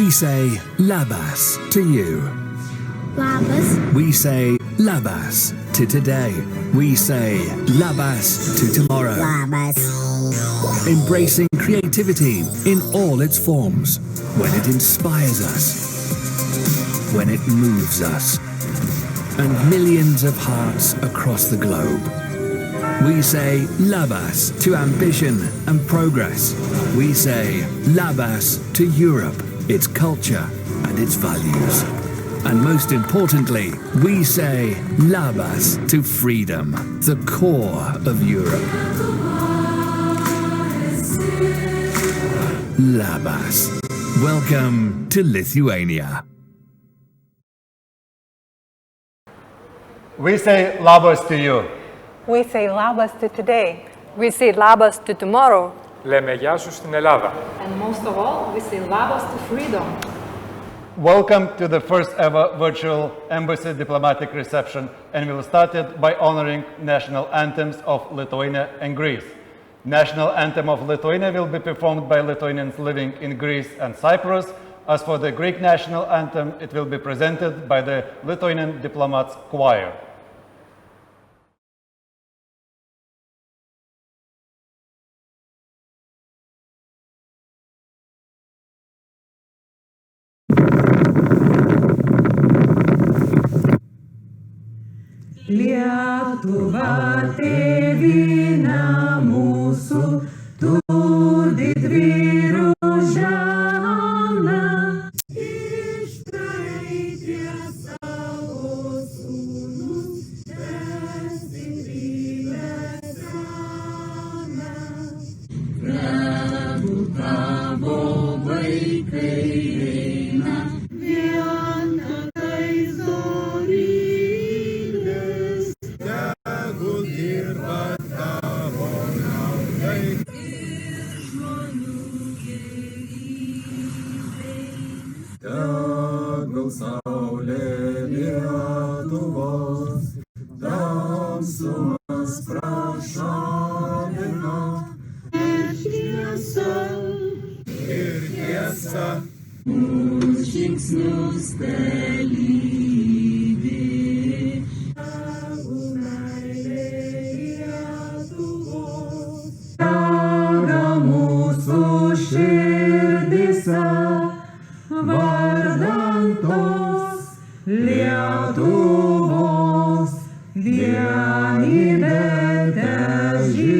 We say labas to you. Labas. We say labas to today. We say labas to tomorrow. Labas. Embracing creativity in all its forms, when it inspires us, when it moves us, and millions of hearts across the globe. We say labas to ambition and progress. We say labas to Europe, its culture and its values. And most importantly, we say labas to freedom, the core of Europe. Labas. Welcome to Lithuania. We say labas to you. We say labas to today. We say labas to tomorrow. Λέμε γεια σου στην Ελλάδα. And most of all, we say labas to freedom. Welcome to the first ever virtual embassy diplomatic reception, and we'll start it by honoring national anthems of Lithuania and Greece. National anthem of Lithuania will be performed by Lithuanians living in Greece and Cyprus. As for the Greek national anthem, it will be presented by the Lithuanian Diplomats Choir. Lietuva tėvynė mūsų, tu didvyrių žemė. Ištraitė savo sūnus, persigrybę seną. Tegu tavo vaikai eina, viena tais dorybės. Tegul dirba tavo naudai ir žmonių gerybei. Tegul saulė Lietuvos tamsumas prašalina. Šviesa ir tiesa mūsų žingsnius telydi. Mūsų širdise vardan tos Lietuvos vienybė težydi.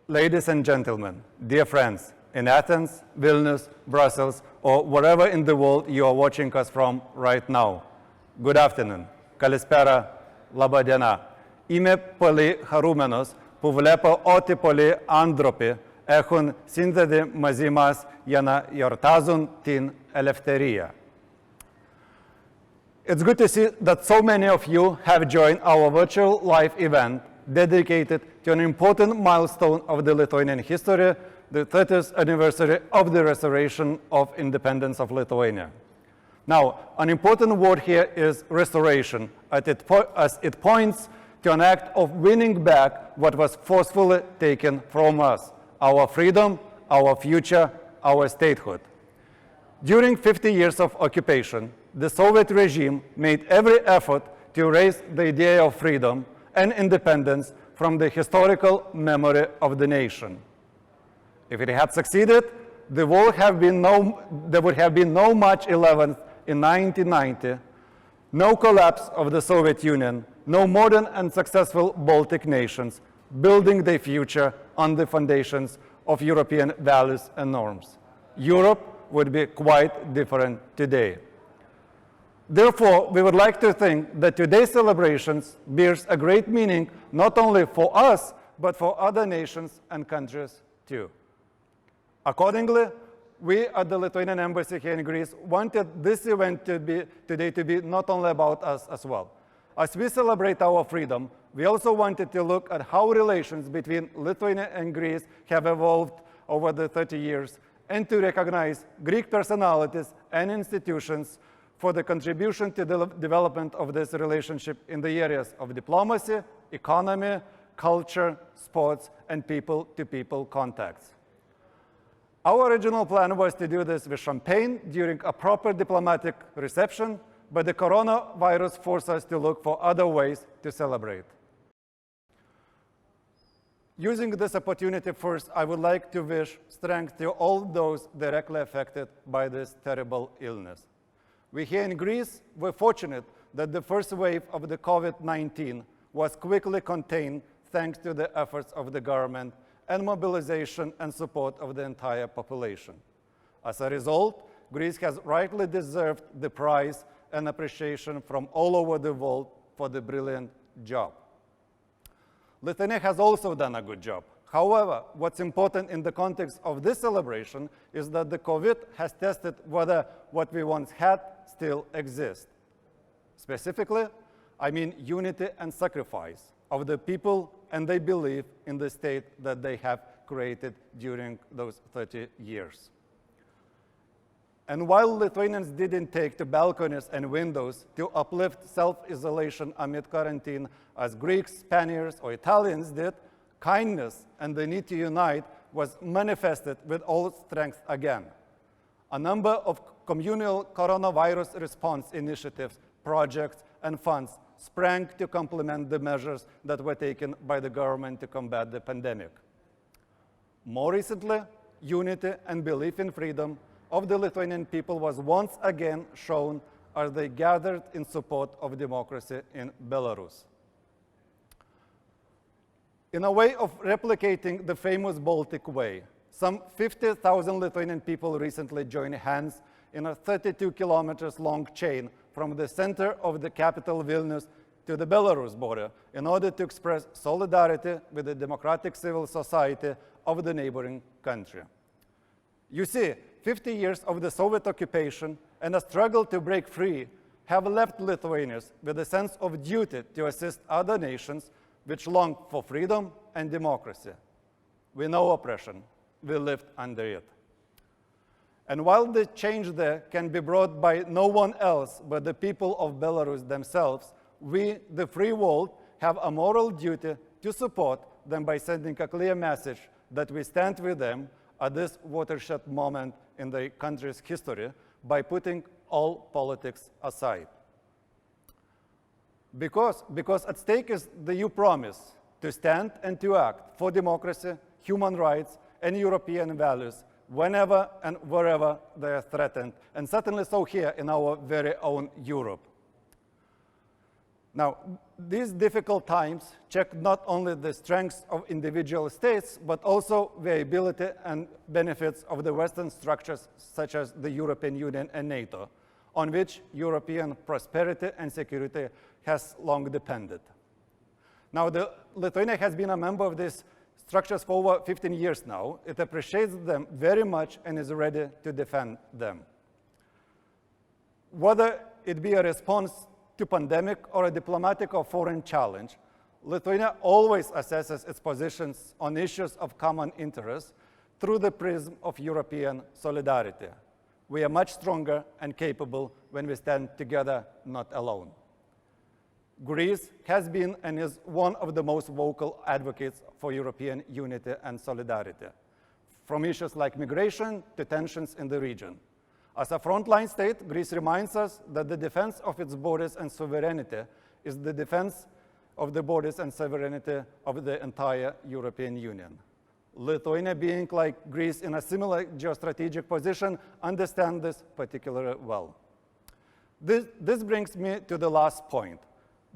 Ladies and gentlemen, dear friends, in Athens, Vilnius, Brussels, or wherever in the world you are watching us from right now, good afternoon, kalispera, laba diena. Ime poli harumenos, puvlepo oti poli andropi, echun sintedi mazimas yana yortazun tin eleftheria. It's good to see that so many of you have joined our virtual live event dedicated to an important milestone of the Lithuanian history, the 30th anniversary of the restoration of independence of Lithuania. Now, an important word here is restoration, as it points to an act of winning back what was forcefully taken from us, our freedom, our future, our statehood. During 50 years of occupation, the Soviet regime made every effort to erase the idea of freedom and independence from the historical memory of the nation. If it had succeeded, there would have been no March 11th in 1990, no collapse of the Soviet Union, no modern and successful Baltic nations building their future on the foundations of European values and norms. Europe would be quite different today. Therefore, we would like to think that today's celebrations bears a great meaning not only for us, but for other nations and countries too. Accordingly, we at the Lithuanian Embassy here in Greece wanted this event today to be not only about us as well. As we celebrate our freedom, we also wanted to look at how relations between Lithuania and Greece have evolved over the 30 years and to recognize Greek personalities and institutions for the contribution to the development of this relationship in the areas of diplomacy, economy, culture, sports, and people-to-people contacts. Our original plan was to do this with champagne during a proper diplomatic reception, but the coronavirus forced us to look for other ways to celebrate. Using this opportunity first, I would like to wish strength to all those directly affected by this terrible illness. We here in Greece were fortunate that the first wave of the COVID-19 was quickly contained thanks to the efforts of the government and mobilization and support of the entire population. As a result, Greece has rightly deserved the prize and appreciation from all over the world for the brilliant job. Lithuania has also done a good job. However, what's important in the context of this celebration is that the COVID has tested whether what we once had still exists. Specifically, I mean unity and sacrifice of the people and their belief in the state that they have created during those 30 years. And while Lithuanians didn't take to balconies and windows to uplift self-isolation amid quarantine as Greeks, Spaniards, or Italians did, kindness and the need to unite was manifested with all strength again. A number of communal coronavirus response initiatives, projects, and funds sprang to complement the measures that were taken by the government to combat the pandemic. More recently, unity and belief in freedom of the Lithuanian people was once again shown as they gathered in support of democracy in Belarus. In a way of replicating the famous Baltic Way, some 50,000 Lithuanian people recently joined hands in a 32 kilometers long chain from the center of the capital Vilnius to the Belarus border in order to express solidarity with the democratic civil society of the neighboring country. You see, 50 years of the Soviet occupation and a struggle to break free have left Lithuanians with a sense of duty to assist other nations which long for freedom and democracy. We know oppression. We lived under it. And while the change there can be brought by no one else but the people of Belarus themselves, we, the free world, have a moral duty to support them by sending a clear message that we stand with them at this watershed moment in the country's history by putting all politics aside. Because at stake is the EU promise to stand and to act for democracy, human rights, and European values whenever and wherever they are threatened, and certainly so here in our very own Europe. Now, these difficult times check not only the strengths of individual states, but also the ability and benefits of the Western structures such as the European Union and NATO, on which European prosperity and security has long depended. Now, Lithuania has been a member of these structures for over 15 years now. It appreciates them very much and is ready to defend them. Whether it be a response to pandemic or a diplomatic or foreign challenge, Lithuania always assesses its positions on issues of common interest through the prism of European solidarity. We are much stronger and capable when we stand together, not alone. Greece has been and is one of the most vocal advocates for European unity and solidarity. from issues like migration to tensions in the region. As a frontline state, Greece reminds us that the defense of its borders and sovereignty is the defense of the borders and sovereignty of the entire European Union. Lithuania, being like Greece in a similar geostrategic position, understands this particularly well. This brings me to the last point.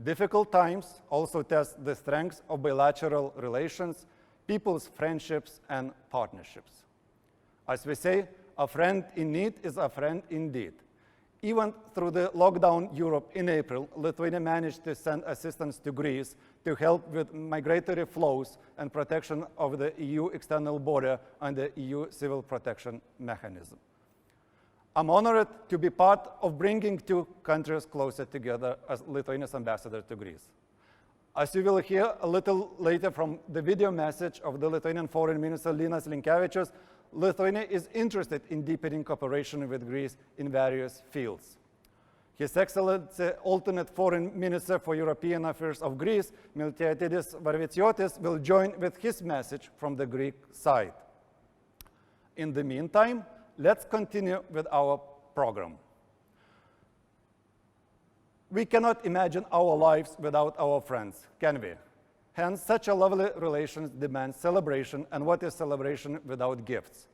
Difficult times also test the strengths of bilateral relations, people's friendships and partnerships. As we say, a friend in need is a friend indeed. Even through the lockdown Europe in April, Lithuania managed to send assistance to Greece to help with migratory flows and protection of the EU external border and the EU civil protection mechanism. I'm honored to be part of bringing two countries closer together as Lithuania's ambassador to Greece. As you will hear a little later from the video message of the Lithuanian Foreign Minister Linas Linkevičius, Lithuania is interested in deepening cooperation with Greece in various fields. His Excellency, alternate Foreign Minister for European Affairs of Greece, Miltiadis Varviciotis, will join with his message from the Greek side. In the meantime, let's continue with our program. We cannot imagine our lives without our friends, can we? Hence, such a lovely relation demands celebration, and what is celebration without gifts?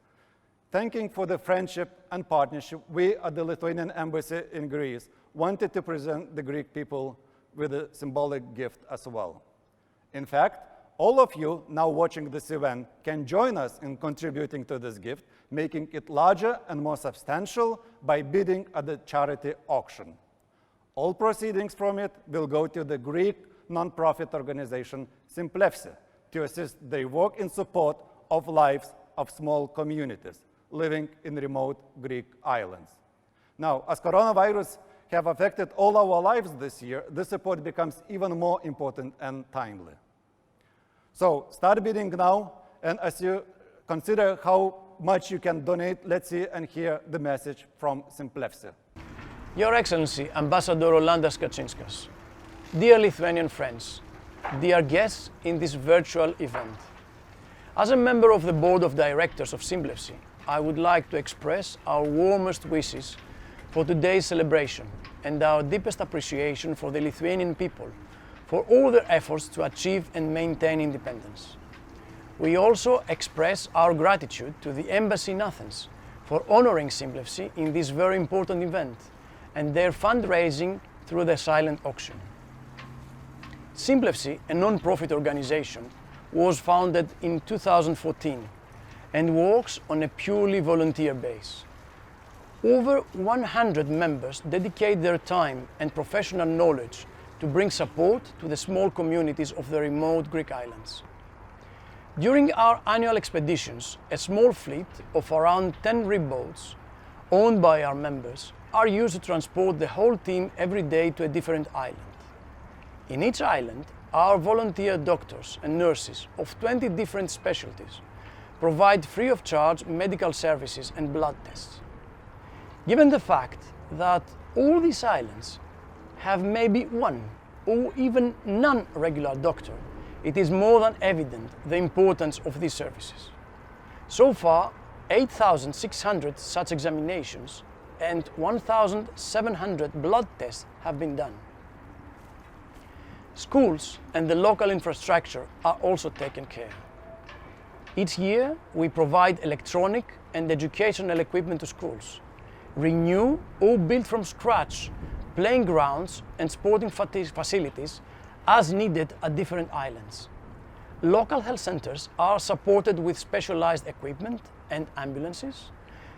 Thanking for the friendship and partnership, we at the Lithuanian Embassy in Greece wanted to present the Greek people with a symbolic gift as well. In fact, all of you now watching this event can join us in contributing to this gift, making it larger and more substantial by bidding at the charity auction. All proceedings from it will go to the Greek non-profit organization Symplefsi to assist their work in support of lives of small communities living in remote Greek islands. Now, as coronavirus have affected all our lives this year, this support becomes even more important and timely. So start bidding now, and as you consider how much you can donate, let's see and hear the message from Symplefsi. Your Excellency, Ambassador Rolandas Kaczynskas, dear Lithuanian friends, dear guests in this virtual event. As a member of the Board of Directors of Symplefsi, I would like to express our warmest wishes for today's celebration and our deepest appreciation for the Lithuanian people for all their efforts to achieve and maintain independence. We also express our gratitude to the Embassy in Athens for honoring Symplefsi in this very important event and their fundraising through the silent auction. Symplefsi, a non-profit organization, was founded in 2014 and works on a purely volunteer base. Over 100 members dedicate their time and professional knowledge to bring support to the small communities of the remote Greek islands. During our annual expeditions, a small fleet of around 10 ribboats, owned by our members, are used to transport the whole team every day to a different island. In each island, our volunteer doctors and nurses of 20 different specialties provide free of charge medical services and blood tests. Given the fact that all these islands have maybe one or even none regular doctor, it is more than evident the importance of these services. So far, 8,600 such examinations and 1,700 blood tests have been done. Schools and the local infrastructure are also taken care. Each year, we provide electronic and educational equipment to schools, renew or build from scratch playing grounds and sporting facilities as needed at different islands. Local health centers are supported with specialized equipment and ambulances.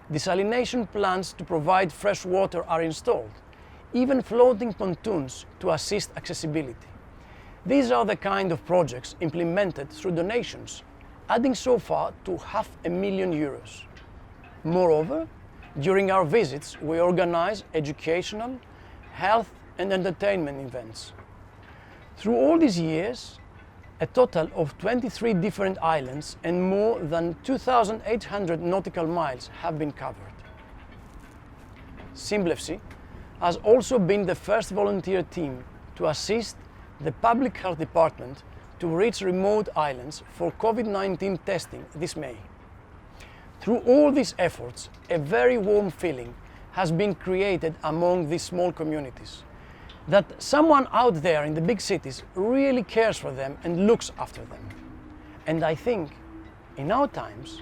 Desalination plants to provide fresh water are installed, even floating pontoons to assist accessibility. These are the kind of projects implemented through donations, adding so far to €500,000. Moreover, during our visits, we organize educational, health and entertainment events. Through all these years, a total of 23 different islands and more than 2,800 nautical miles have been covered. Symplefsi has also been the first volunteer team to assist the Public Health Department to reach remote islands for COVID-19 testing this May. Through all these efforts, a very warm feeling has been created among these small communities, that someone out there in the big cities really cares for them and looks after them. And I think in our times,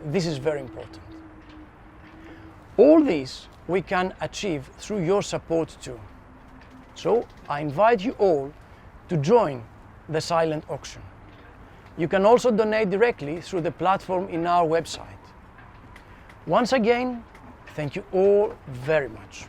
this is very important. All this we can achieve through your support too. So I invite you all to join the silent auction. You can also donate directly through the platform in our website. Once again, thank you all very much.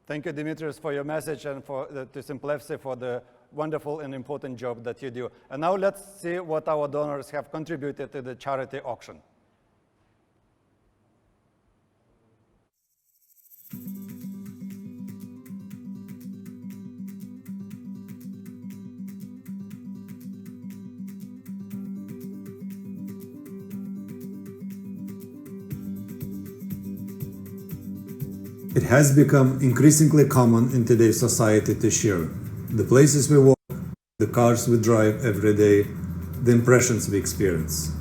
Thank you, Dimitris, for your message, and to Symplefsi for the wonderful and important job that you do. And now let's see what our donors have contributed to the charity auction. It has become increasingly common in today's society to share the places we walk, the cars we drive every day, the impressions we experience.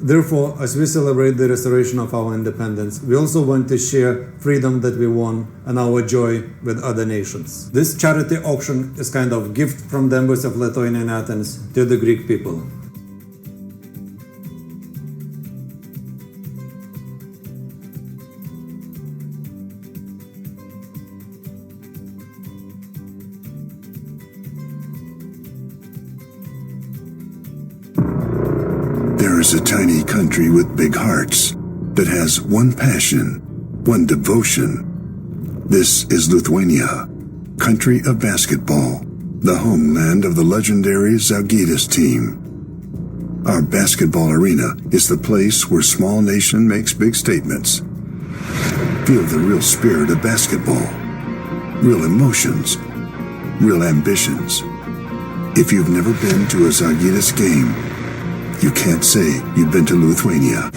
Therefore, as we celebrate the restoration of our independence, we also want to share freedom that we won and our joy with other nations. This charity auction is kind of gift from the Embassy of Lithuania in Athens to the Greek people. There is a tiny country with big hearts that has one passion, one devotion. This is Lithuania, country of basketball, the homeland of the legendary Žalgiris team. Our basketball arena is the place where small nation makes big statements. Feel the real spirit of basketball, real emotions, real ambitions. If you've never been to a Žalgiris game, you can't say you've been to Lithuania.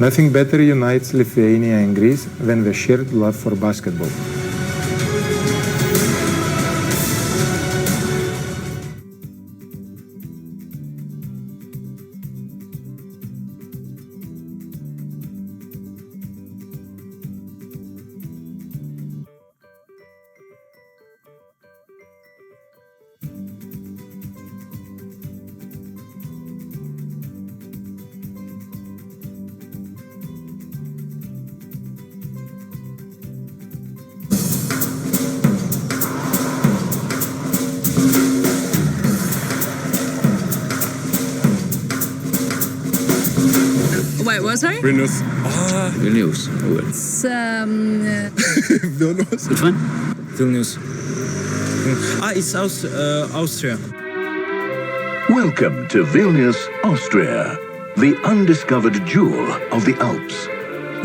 Nothing better unites Lithuania and Greece than the shared love for basketball. Wait, what, sorry? Vilnius. Vilnius. It's, Vilnius. Which one? Vilnius. It's Austria. Welcome to Vilnius, Austria, the undiscovered jewel of the Alps.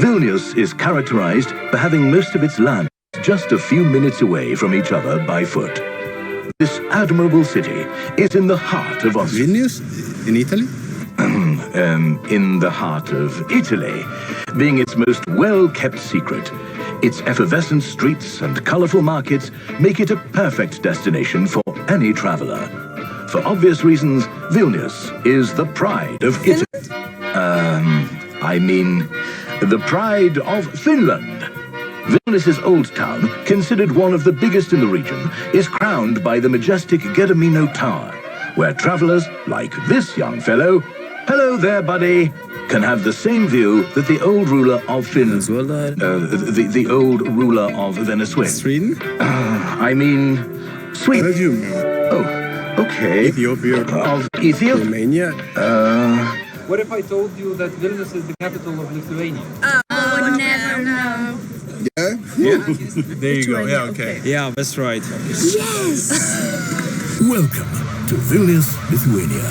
Vilnius is characterized by having most of its land just a few minutes away from each other by foot. This admirable city is in the heart of Austria. Vilnius? In Italy? In the heart of Italy, being its most well-kept secret. Its effervescent streets and colorful markets make it a perfect destination for any traveler. For obvious reasons, Vilnius is the pride of Italy. The pride of Finland. Vilnius's old town, considered one of the biggest in the region, is crowned by the majestic Gedimino Tower, where travelers like this young fellow, hello there, buddy, can have the same view that the old ruler of Venezuela, the old ruler of Venezuela. Sweden? Sweden. Oh, okay. Ethiopia. Of Ethiopia? Romania. What if I told you that Vilnius is the capital of Lithuania? Oh, never know. Yeah? There you go. Yeah, okay. Yeah, that's right. Yes! Welcome to Vilnius, Lithuania.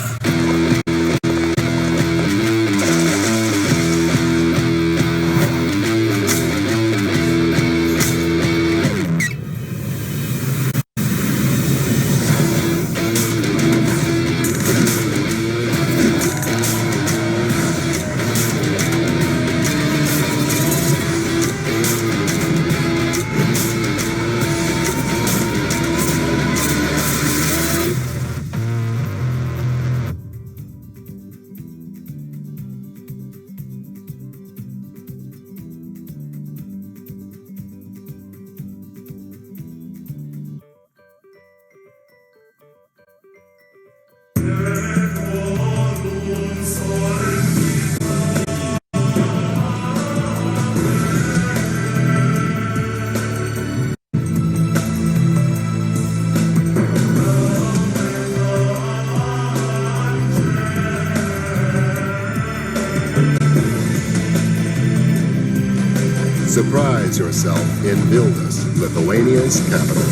Surprise yourself in Vilnius, Lithuania's capital.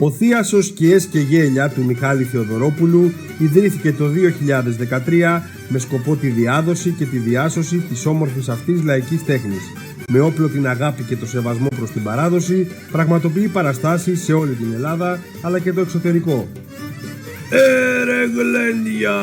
Ο θίασος «Σκιές και γέλια» του Μιχάλη Θεοδωρόπουλου ιδρύθηκε το 2013 με σκοπό τη διάδοση και τη διάσωση της όμορφης αυτής λαϊκής τέχνης. Με όπλο την αγάπη και το σεβασμό προς την παράδοση, πραγματοποιεί παραστάσεις σε όλη την Ελλάδα αλλά και το εξωτερικό. Ρε γλέντια!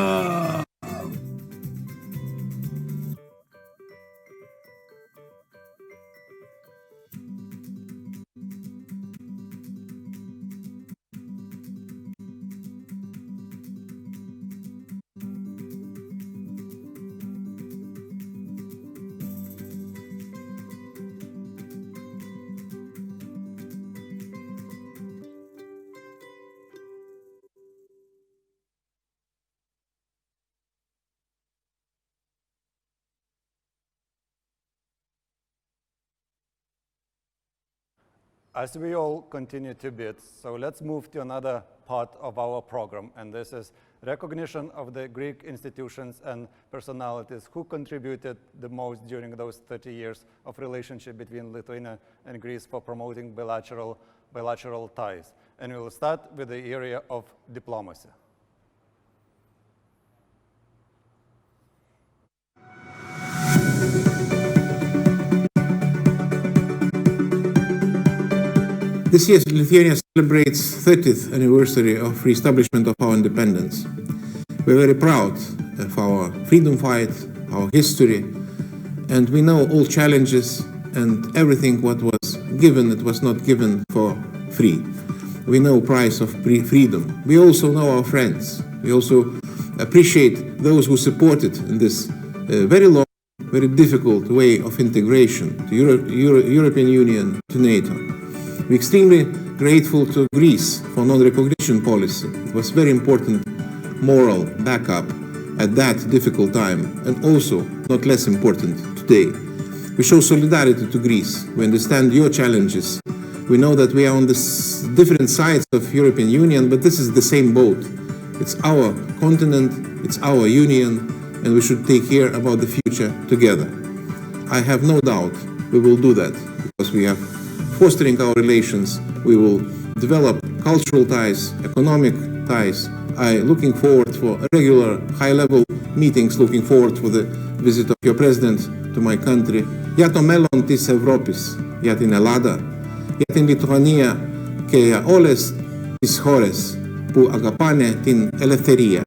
as we all continue to bid, so let's move to another part of our program, and this is recognition of the Greek institutions and personalities who contributed the most during those 30 years of relationship between Lithuania and Greece for promoting bilateral ties. And we'll start with the area of diplomacy. This year, Lithuania celebrates 30th anniversary of re-establishment of our independence. We're very proud of our freedom fight, our history, and we know all challenges and everything what was given, it was not given for free. We know price of freedom. We also know our friends. We also appreciate those who supported in this very long, very difficult way of integration to European Union, to NATO. We're extremely grateful to Greece for non-recognition policy. It was very important moral backup at that difficult time, and also not less important today. We show solidarity to Greece. We understand your challenges. We know that we are on the different sides of European Union, but this is the same boat. It's our continent, it's our union, and we should take care about the future together. I have no doubt we will do that, because we are fostering our relations. We will develop cultural ties, economic ties. I'm looking forward for regular high-level meetings, looking forward for the visit of your president to my country. Για το μέλλον της Ευρώπης, για την Ελλάδα, για την Λιθουανία και για όλες τις χώρες που αγαπάνε την ελευθερία.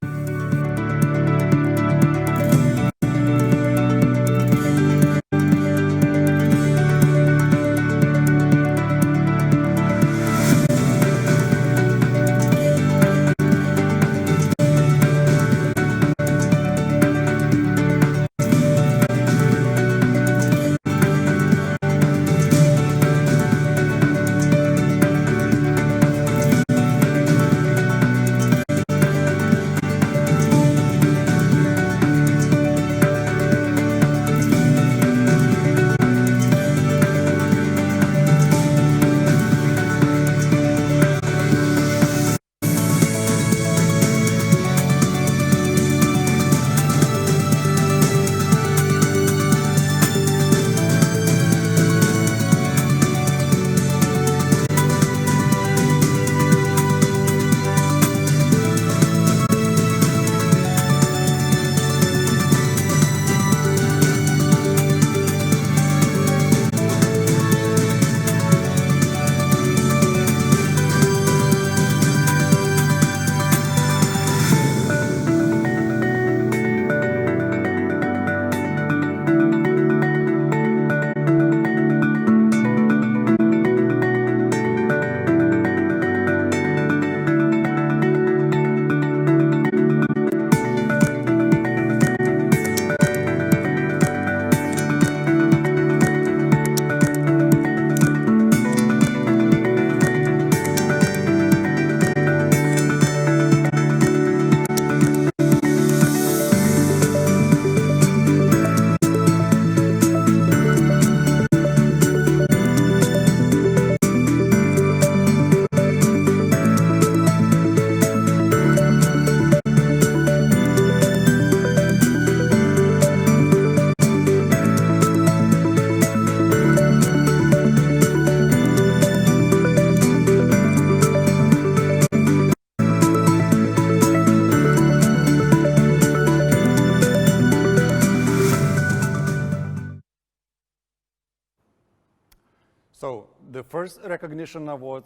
So the first recognition award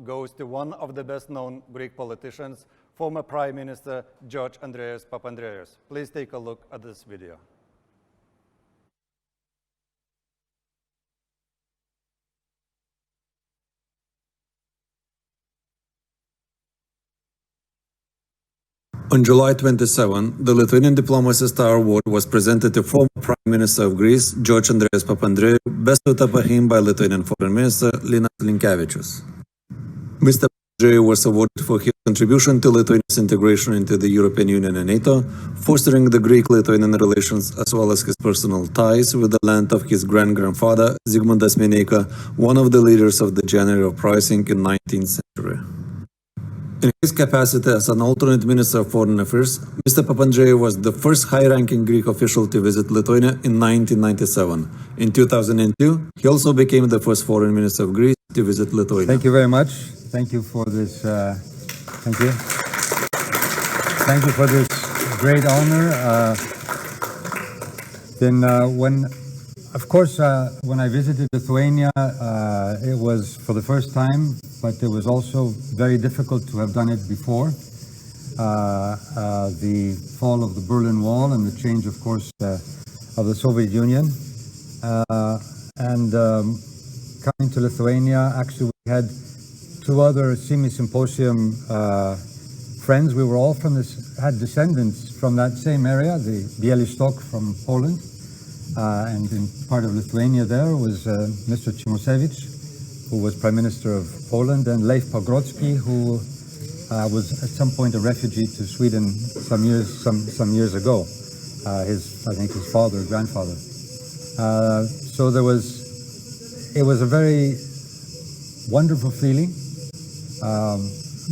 goes to one of the best-known Greek politicians, former Prime Minister George Andreas Papandreou. Please take a look at this video. On July 27, the Lithuanian Diplomacy Star Award was presented to former Prime Minister of Greece, George Andreas Papandreou, bestowed upon him by Lithuanian Foreign Minister Linas Linkevičius. Mr. Papandreou was awarded for his contribution to Lithuania's integration into the European Union and NATO, fostering the Greek-Lithuanian relations, as well as his personal ties with the land of his grand-grandfather, Zygmuntas Mineika, one of the leaders of the January uprising in 19th century. In his capacity as an alternate Minister of Foreign Affairs, Mr. Papandreou was the first high-ranking Greek official to visit Lithuania in 1997. In 2002, he also became the first Foreign Minister of Greece to visit Lithuania. Thank you very much. Thank you for this. Thank you. Thank you for this great honor. When I visited Lithuania, it was for the first time, but it was also very difficult to have done it before. The fall of the Berlin Wall and the change, of course, of the Soviet Union. Coming to Lithuania, actually we had two other symposium friends. We were all had descendants from that same area, the Białystok from Poland. And in part of Lithuania there was Mr. Cimoszewicz, who was Prime Minister of Poland, and Leif Pagrotsky, who was at some point a refugee to Sweden some years ago. I think his father or grandfather. So it was a very wonderful feeling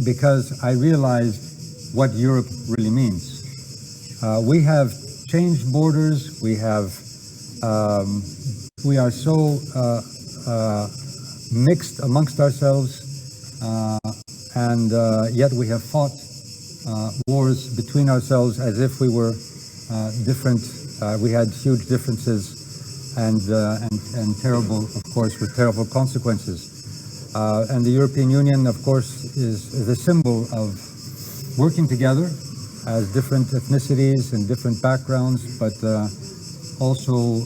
because I realized what Europe really means. We have changed borders. We are so mixed amongst ourselves, and yet we have fought wars between ourselves as if we were different. We had huge differences and terrible, of course, with terrible consequences. And the European Union, of course, is a symbol of working together as different ethnicities and different backgrounds, but also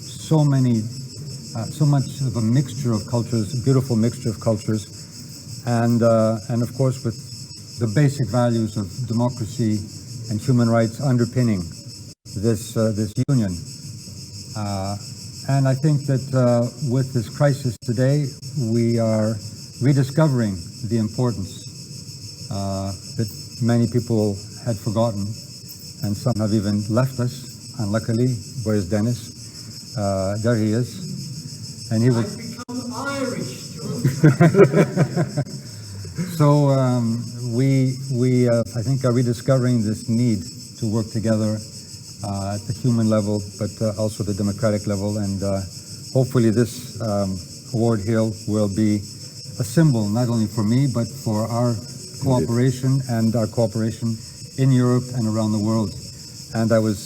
so much of a mixture of cultures, a beautiful mixture of cultures, and of course with the basic values of democracy and human rights underpinning this union. And I think that with this crisis today, we are rediscovering the importance that many people had forgotten, and some have even left us. Unluckily, where's Dennis? There he is, and he will. I've become Irish, So we I think are rediscovering this need to work together at the human level, but also the democratic level, and hopefully this award here will be a symbol not only for me but for our cooperation and our cooperation in Europe and around the world. And I was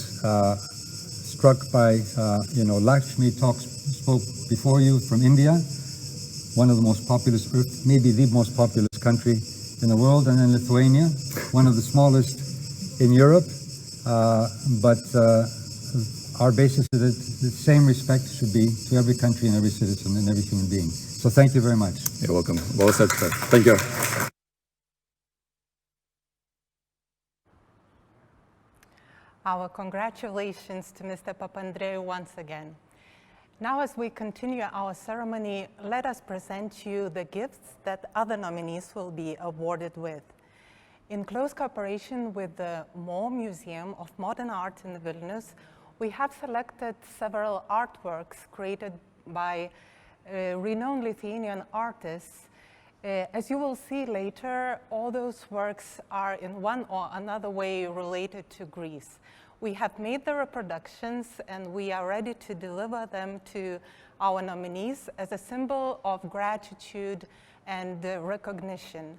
struck by, Lakshmi spoke before you from India, one of the most populous, maybe the most populous country in the world, and then Lithuania, one of the smallest in Europe. But our basis is that the same respect should be to every country and every citizen and every human being. So thank you very much. You're welcome. Well said, sir. Thank you. Our congratulations to Mr. Papandreou once again. Now, as we continue our ceremony, let us present you the gifts that other nominees will be awarded with. In close cooperation with the Mo Museum of Modern Art in Vilnius, we have selected several artworks created by renowned Lithuanian artists. As you will see later, all those works are in one or another way related to Greece. We have made the reproductions and we are ready to deliver them to our nominees as a symbol of gratitude and recognition.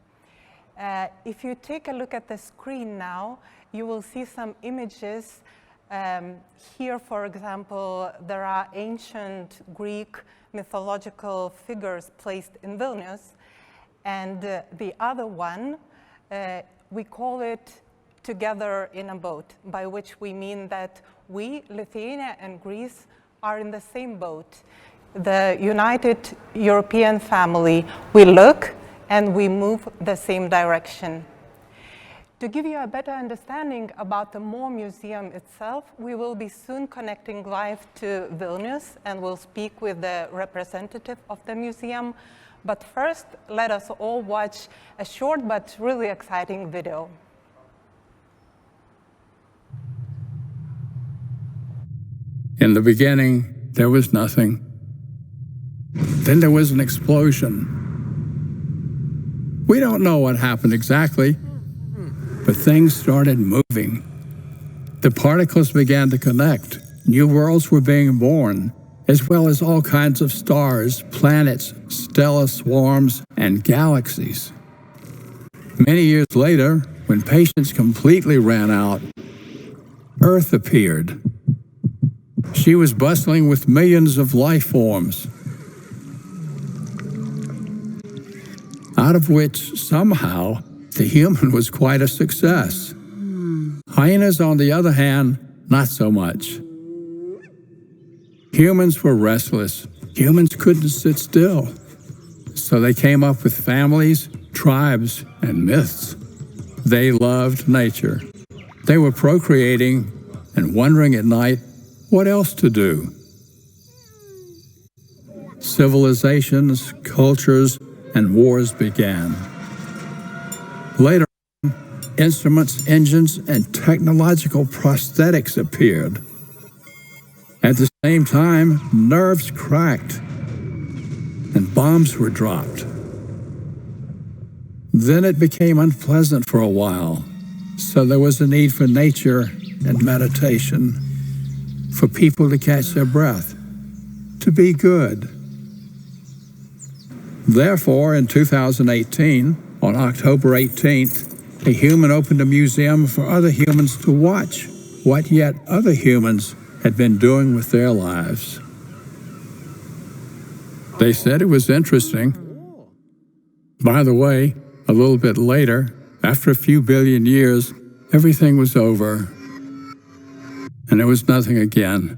If you take a look at the screen now, you will see some images. Here, for example, there are ancient Greek mythological figures placed in Vilnius. And the other one, we call it Together in a Boat, by which we mean that we, Lithuania and Greece, are in the same boat. The united European family, we look and we move the same direction. To give you a better understanding about the Mo Museum itself, we will be soon connecting live to Vilnius and will speak with the representative of the museum. But first, let us all watch a short but really exciting video. In the beginning, there was nothing. Then there was an explosion. We don't know what happened exactly, but things started moving. The particles began to connect. New worlds were being born, as well as all kinds of stars, planets, stellar swarms, and galaxies. Many years later, when patience completely ran out, Earth appeared. She was bustling with millions of life forms, out of which, somehow, the human was quite a success. Hyenas, on the other hand, not so much. Humans were restless. Humans couldn't sit still. So they came up with families, tribes, and myths. They loved nature. They were procreating and wondering at night what else to do. Civilizations, cultures, and wars began. Later on, instruments, engines, and technological prosthetics appeared. At the same time, nerves cracked and bombs were dropped. Then it became unpleasant for a while, so there was a need for nature and meditation, for people to catch their breath, to be good. Therefore, in 2018, on October 18th, a human opened a museum for other humans to watch what yet other humans had been doing with their lives. They said it was interesting. By the way, a little bit later, after a few billion years, everything was over, and there was nothing again.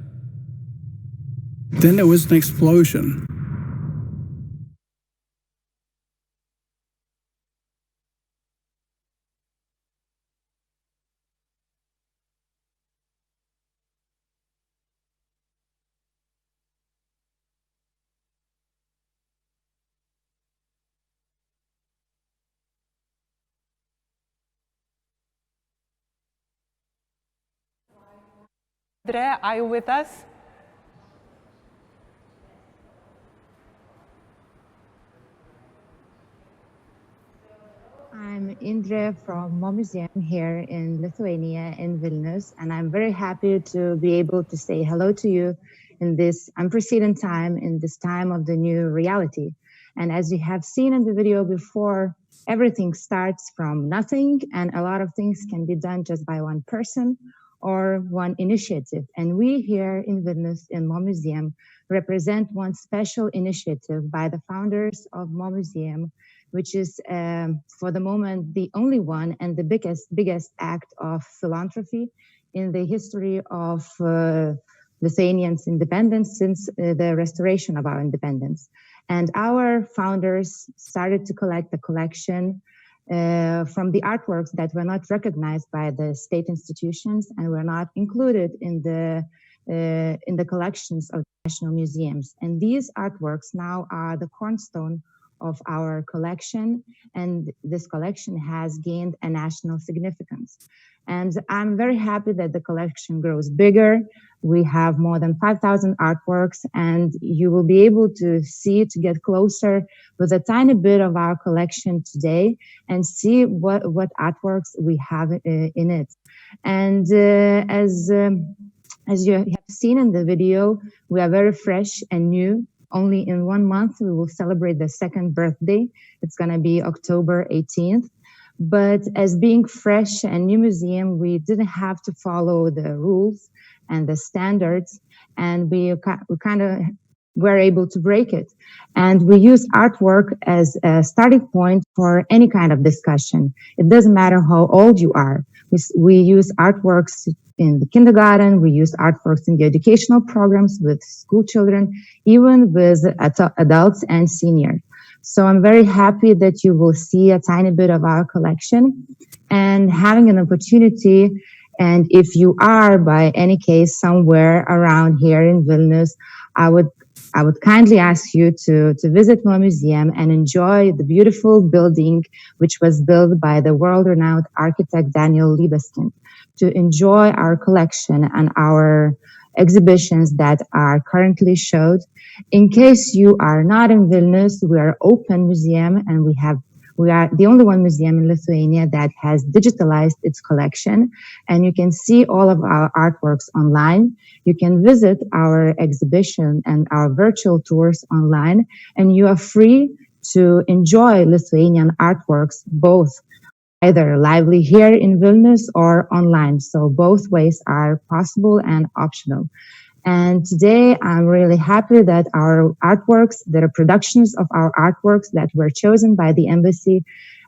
Then there was an explosion. Andrea, are you with us? I'm Indra from Mo Museum here in Lithuania, in Vilnius, and I'm very happy to be able to say hello to you in this unprecedented time, in this time of the new reality. And as you have seen in the video before, everything starts from nothing, and a lot of things can be done just by one person or one initiative. And we here in Vilnius, in Mo Museum, represent one special initiative by the founders of Mo Museum, which is, for the moment, the only one and the biggest act of philanthropy in the history of Lithuanians' independence since the restoration of our independence. And our founders started to collect the collection from the artworks that were not recognized by the state institutions and were not included in the collections of national museums. And these artworks now are the cornerstone of our collection, and this collection has gained a national significance. And I'm very happy that the collection grows bigger. We have more than 5,000 artworks, and you will be able to see, to get closer with a tiny bit of our collection today and see what artworks we have in it. And as you have seen in the video, we are very fresh and new. Only in 1 month, we will celebrate the second birthday. It's going to be October 18th. But as being fresh and new museum, we didn't have to follow the rules and the standards, and we kind of were able to break it. And we use artwork as a starting point for any kind of discussion. It doesn't matter how old you are. We use artworks in the kindergarten, we use artworks in the educational programs with school children, even with adults and seniors. So I'm very happy that you will see a tiny bit of our collection and having an opportunity. And if you are by any case somewhere around here in Vilnius, I would I would kindly ask you to visit Mo Museum and enjoy the beautiful building which was built by the world-renowned architect Daniel Libeskind, to enjoy our collection and our exhibitions that are currently showed. In case you are not in Vilnius, we are open museum, and we are the only one museum in Lithuania that has digitalized its collection, and you can see all of our artworks online. You can visit our exhibition and our virtual tours online, and you are free to enjoy Lithuanian artworks, both either lively here in Vilnius or online. So both ways are possible and optional. And today I'm really happy that our artworks, the reproductions of our artworks that were chosen by the embassy,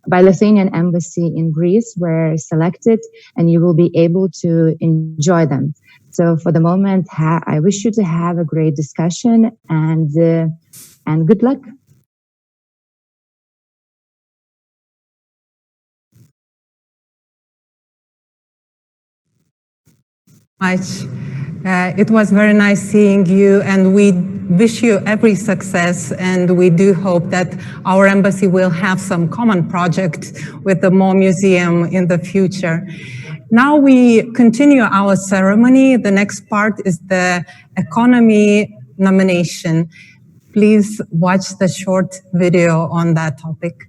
by Lithuanian embassy in Greece, were selected, and you will be able to enjoy them. So for the moment, I wish you to have a great discussion and good luck. Much. It was very nice seeing you, and we wish you every success, and we do hope that our embassy will have some common project with the Mo Museum in the future. Now we continue our ceremony. The next part is the economy nomination. Please watch the short video on that topic.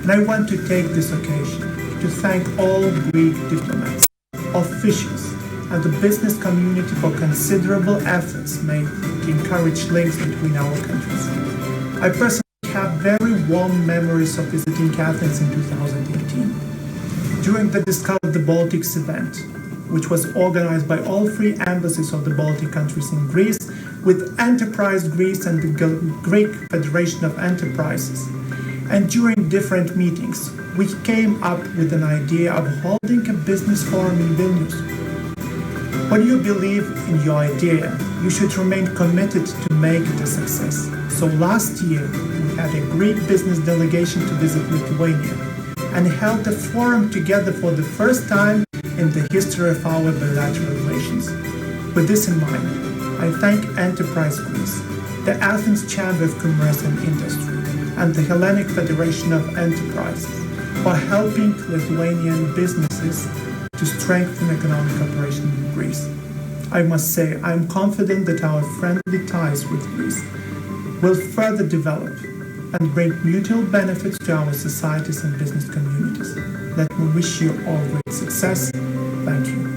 And I want to take this occasion to thank all Greek diplomats, officials, and the business community for considerable efforts made to encourage links between our countries. I personally have very warm memories of visiting Athens in 2018 during the Discover the Baltics event, which was organized by all three embassies of the Baltic countries in Greece, with Enterprise Greece and the Greek Federation of Enterprises. And during different meetings, we came up with an idea of holding a business forum in Vilnius. When you believe in your idea, you should remain committed to make it a success. So last year, we had a Greek business delegation to visit Lithuania and held a forum together for the first time in the history of our bilateral relations. With this in mind, I thank Enterprise Greece, the Athens Chamber of Commerce and Industry, and the Hellenic Federation of Enterprises for helping Lithuanian businesses to strengthen economic cooperation in Greece. I must say, I am confident that our friendly ties with Greece will further develop and bring mutual benefits to our societies and business communities. Let me wish you all great success. Thank you.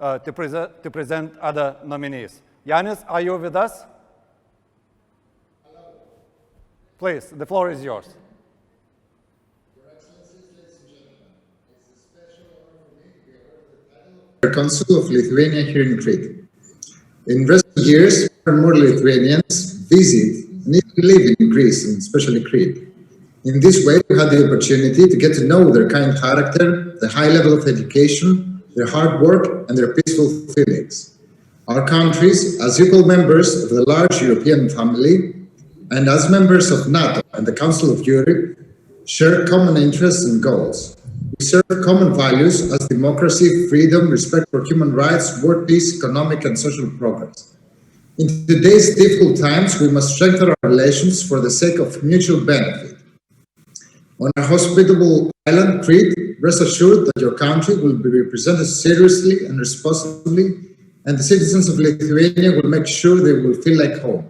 to present other nominees. Yanis, are you with us? Please, the floor is yours. Consul of Lithuania here in Crete. In recent years, more and more Lithuanians visit and even live in Greece, and especially Crete. In this way, we had the opportunity to get to know their kind character, the high level of education, their hard work, and their peaceful feelings. Our countries, as equal members of the large European family, and as members of NATO and the Council of Europe, share common interests and goals. We serve common values as democracy, freedom, respect for human rights, world peace, economic and social progress. In today's difficult times, we must strengthen our relations for the sake of mutual benefit. On our hospitable island, Crete, rest assured that your country will be represented seriously and responsibly, and the citizens of Lithuania will make sure they will feel like home.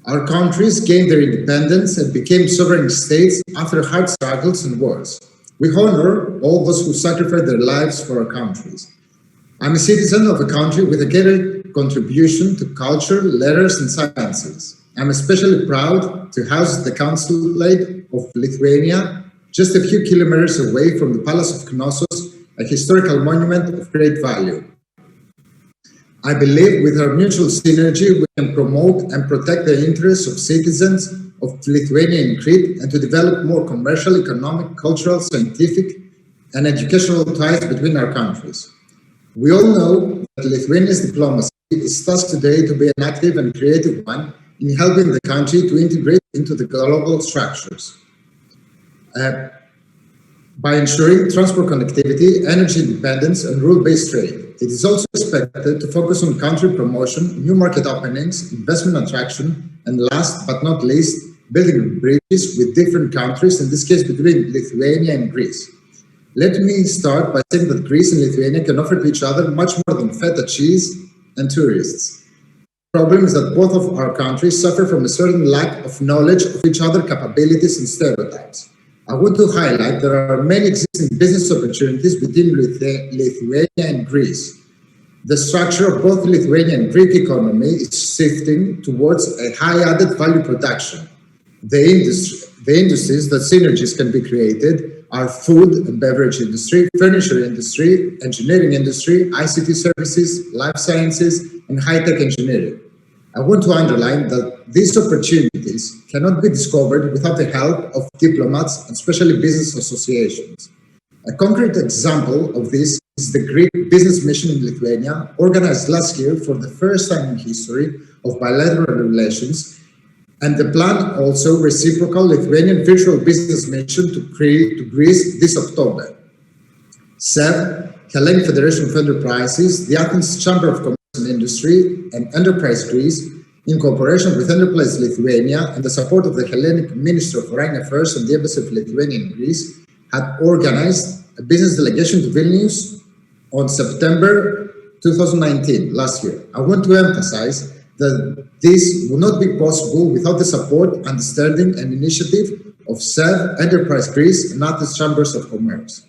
Our countries gained their independence and became sovereign states after hard struggles and wars. We honor all those who sacrificed their lives for our countries. I'm a citizen of a country with a great contribution to culture, letters, and sciences. I'm especially proud to house the Consulate of Lithuania just a few kilometers away from the Palace of Knossos, a historical monument of great value. I believe with our mutual synergy, we can promote and protect the interests of citizens of Lithuania and Crete, and to develop more commercial, economic, cultural, scientific, and educational ties between our countries. We all know that Lithuania's diplomacy is tasked today to be an active and creative one in helping the country to integrate into the global structures. By ensuring transport connectivity, energy independence, and rule-based trade. It is also expected to focus on country promotion, new market openings, investment attraction, and last but not least, building bridges with different countries, in this case between Lithuania and Greece. Let me start by saying that Greece and Lithuania can offer to each other much more than feta cheese and tourists. The problem is that both of our countries suffer from a certain lack of knowledge of each other's capabilities and stereotypes. I want to highlight there are many existing business opportunities between Lithuania and Greece. The structure of both Lithuanian and Greek economy is shifting towards a high added value production. The industries that synergies can be created are food and beverage industry, furniture industry, engineering industry, ICT services, life sciences, and high-tech engineering. I want to underline that these opportunities cannot be discovered without the help of diplomats and especially business associations. A concrete example of this is the Greek business mission in Lithuania, organized last year for the first time in history of bilateral relations, and the planned also reciprocal Lithuanian virtual business mission to Greece this October. SEV, Hellenic Federation of Enterprises, the Athens Chamber of Commerce and Industry, and Enterprise Greece, in cooperation with Enterprise Lithuania and the support of the Hellenic Ministry of Foreign Affairs and the Embassy of Lithuania in Greece, had organized a business delegation to Vilnius on September 2019, last year. I want to emphasize that this would not be possible without the support, understanding, and initiative of SEV, Enterprise Greece, and Athens Chambers of Commerce.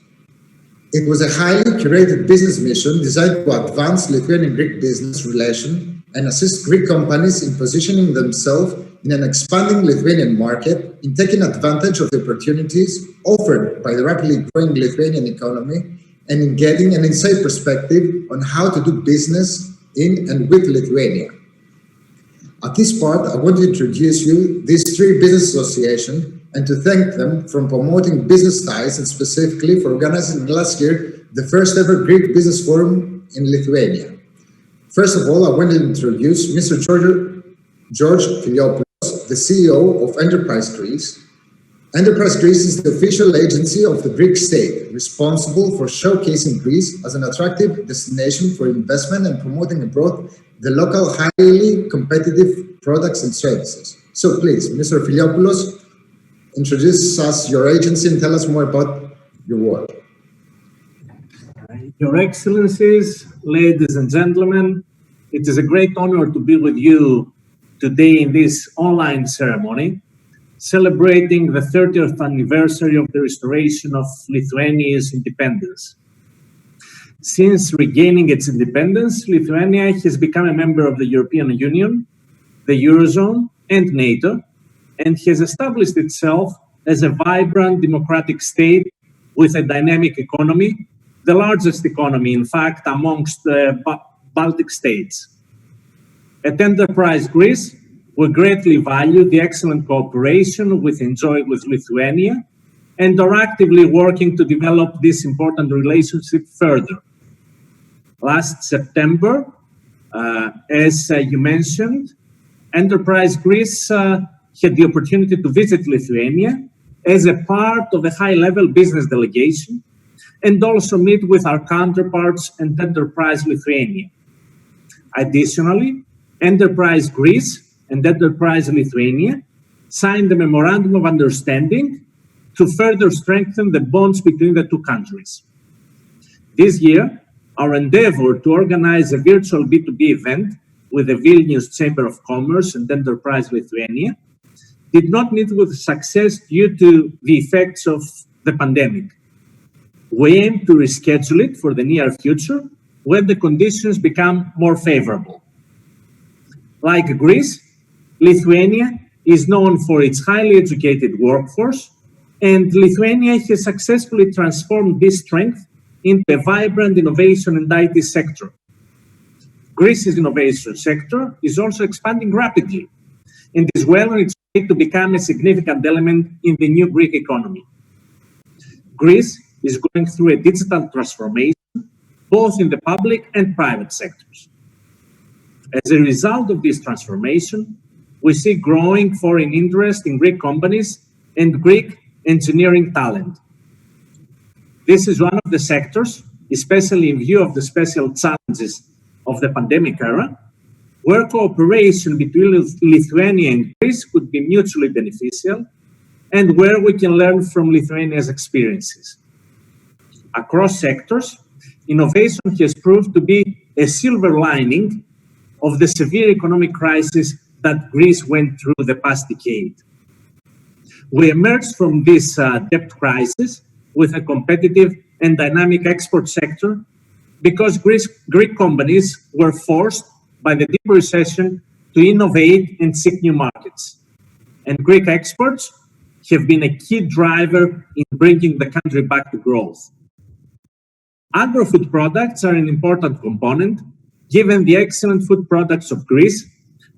It was a highly curated business mission designed to advance Lithuanian-Greek business relations and assist Greek companies in positioning themselves in an expanding Lithuanian market, in taking advantage of the opportunities offered by the rapidly growing Lithuanian economy, and in getting an inside perspective on how to do business in and with Lithuania. At this part, I want to introduce you these three business associations and to thank them for promoting business ties and specifically for organizing last year the first ever Greek Business Forum in Lithuania. First of all, I want to introduce Mr. George Filiopoulos, the CEO of Enterprise Greece. Enterprise Greece is the official agency of the Greek state, responsible for showcasing Greece as an attractive destination for investment and promoting abroad the local highly competitive products and services. So please, Mr. Filiopoulos, introduce us your agency and tell us more about your work. Your Excellencies, ladies and gentlemen, it is a great honor to be with you today in this online ceremony, celebrating the 30th anniversary of the restoration of Lithuania's independence. Since regaining its independence, Lithuania has become a member of the European Union, the Eurozone, and NATO, and has established itself as a vibrant democratic state with a dynamic economy, the largest economy, in fact, amongst the Baltic states. At Enterprise Greece, we greatly value the excellent cooperation we enjoy with Lithuania and are actively working to develop this important relationship further. Last September, as you mentioned, Enterprise Greece had the opportunity to visit Lithuania as a part of a high-level business delegation and also meet with our counterparts and Enterprise Lithuania. Additionally, Enterprise Greece and Enterprise Lithuania signed a memorandum of understanding to further strengthen the bonds between the two countries. This year, our endeavor to organize a virtual B2B event with the Vilnius Chamber of Commerce and Enterprise Lithuania did not meet with success due to the effects of the pandemic. We aim to reschedule it for the near future when the conditions become more favorable. Like Greece, Lithuania is known for its highly educated workforce, and Lithuania has successfully transformed this strength into a vibrant innovation and IT sector. Greece's innovation sector is also expanding rapidly and is well on its way to become a significant element in the new Greek economy. Greece is going through a digital transformation, both in the public and private sectors. As a result of this transformation, we see growing foreign interest in Greek companies and Greek engineering talent. This is one of the sectors, especially in view of the special challenges of the pandemic era, where cooperation between Lithuania and Greece could be mutually beneficial and where we can learn from Lithuania's experiences. Across sectors, innovation has proved to be a silver lining of the severe economic crisis that Greece went through the past decade. We emerged from this debt crisis with a competitive and dynamic export sector because Greek companies were forced by the deep recession to innovate and seek new markets. And Greek exports have been a key driver in bringing the country back to growth. Agro-food products are an important component, given the excellent food products of Greece,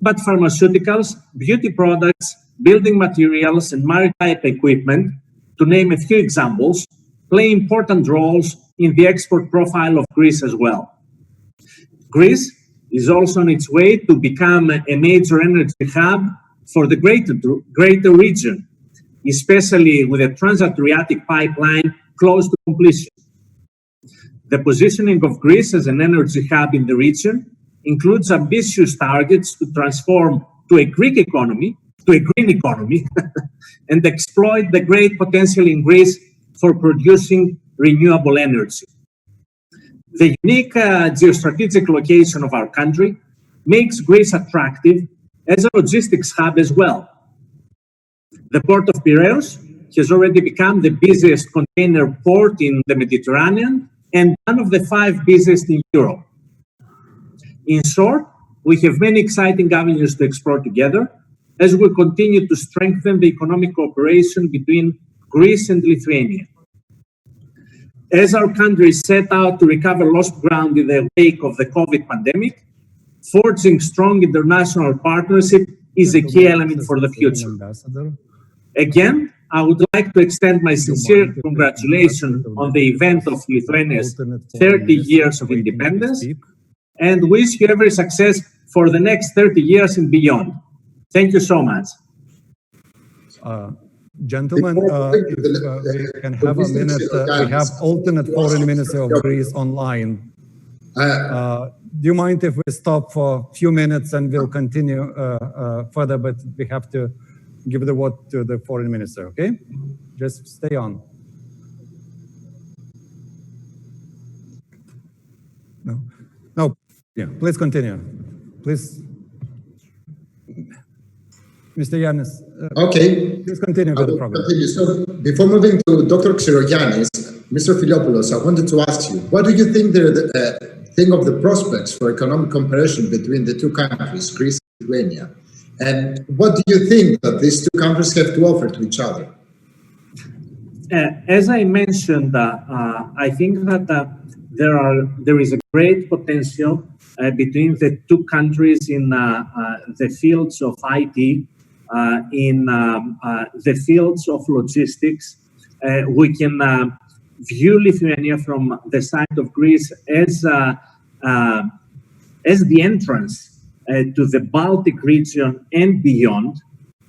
but pharmaceuticals, beauty products, building materials, and maritime equipment, to name a few examples, play important roles in the export profile of Greece as well. Greece is also on its way to become a major energy hub for the greater region, especially with a Trans-Adriatic pipeline close to completion. The positioning of Greece as an energy hub in the region includes ambitious targets to transform to a green economy, and exploit the great potential in Greece for producing renewable energy. The unique geostrategic location of our country makes Greece attractive as a logistics hub as well. The port of Piraeus has already become the busiest container port in the Mediterranean and one of the 5 busiest in Europe. In short, we have many exciting avenues to explore together as we continue to strengthen the economic cooperation between Greece and Lithuania. As our countries set out to recover lost ground in the wake of the COVID pandemic, forging strong international partnership is a key element for the future. Again, I would like to extend my sincere congratulations on the event of Lithuania's 30 years of independence and wish you every success for the next 30 years and beyond. Thank you so much. Gentlemen, if we can have a minute, we have alternate foreign minister of Greece online. Do you mind if we stop for a few minutes and we'll continue further, but we have to give the word to the foreign minister, okay? Just stay on. No, yeah, please continue. Please. Mr. Yanis, okay. Please continue with the program. So before moving to Dr. Xirogiannis, Mr. Filiopoulos, I wanted to ask you, what do you think of the prospects for economic cooperation between the two countries, Greece and Lithuania? And what do you think that these two countries have to offer to each other? As I mentioned, I think that there is a great potential between the two countries in the fields of IT, in the fields of logistics. We can view Lithuania from the side of Greece as the entrance to the Baltic region and beyond.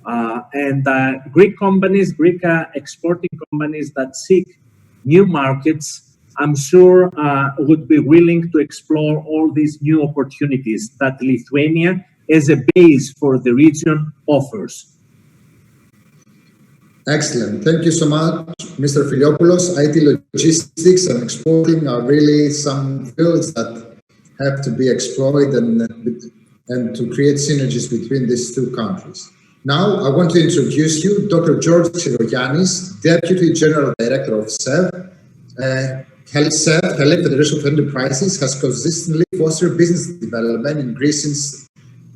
And Greek companies, Greek exporting companies that seek new markets, I'm sure would be willing to explore all these new opportunities that Lithuania as a base for the region offers. Excellent. Thank you so much, Mr. Filiopoulos. IT logistics and exporting are really some fields that have to be explored and to create synergies between these two countries. Now, I want to introduce you Dr. George Tsirogiannis, Deputy General Director of SEV. SEV, Hellenic Federation of Enterprises, has consistently fostered business development in Greece since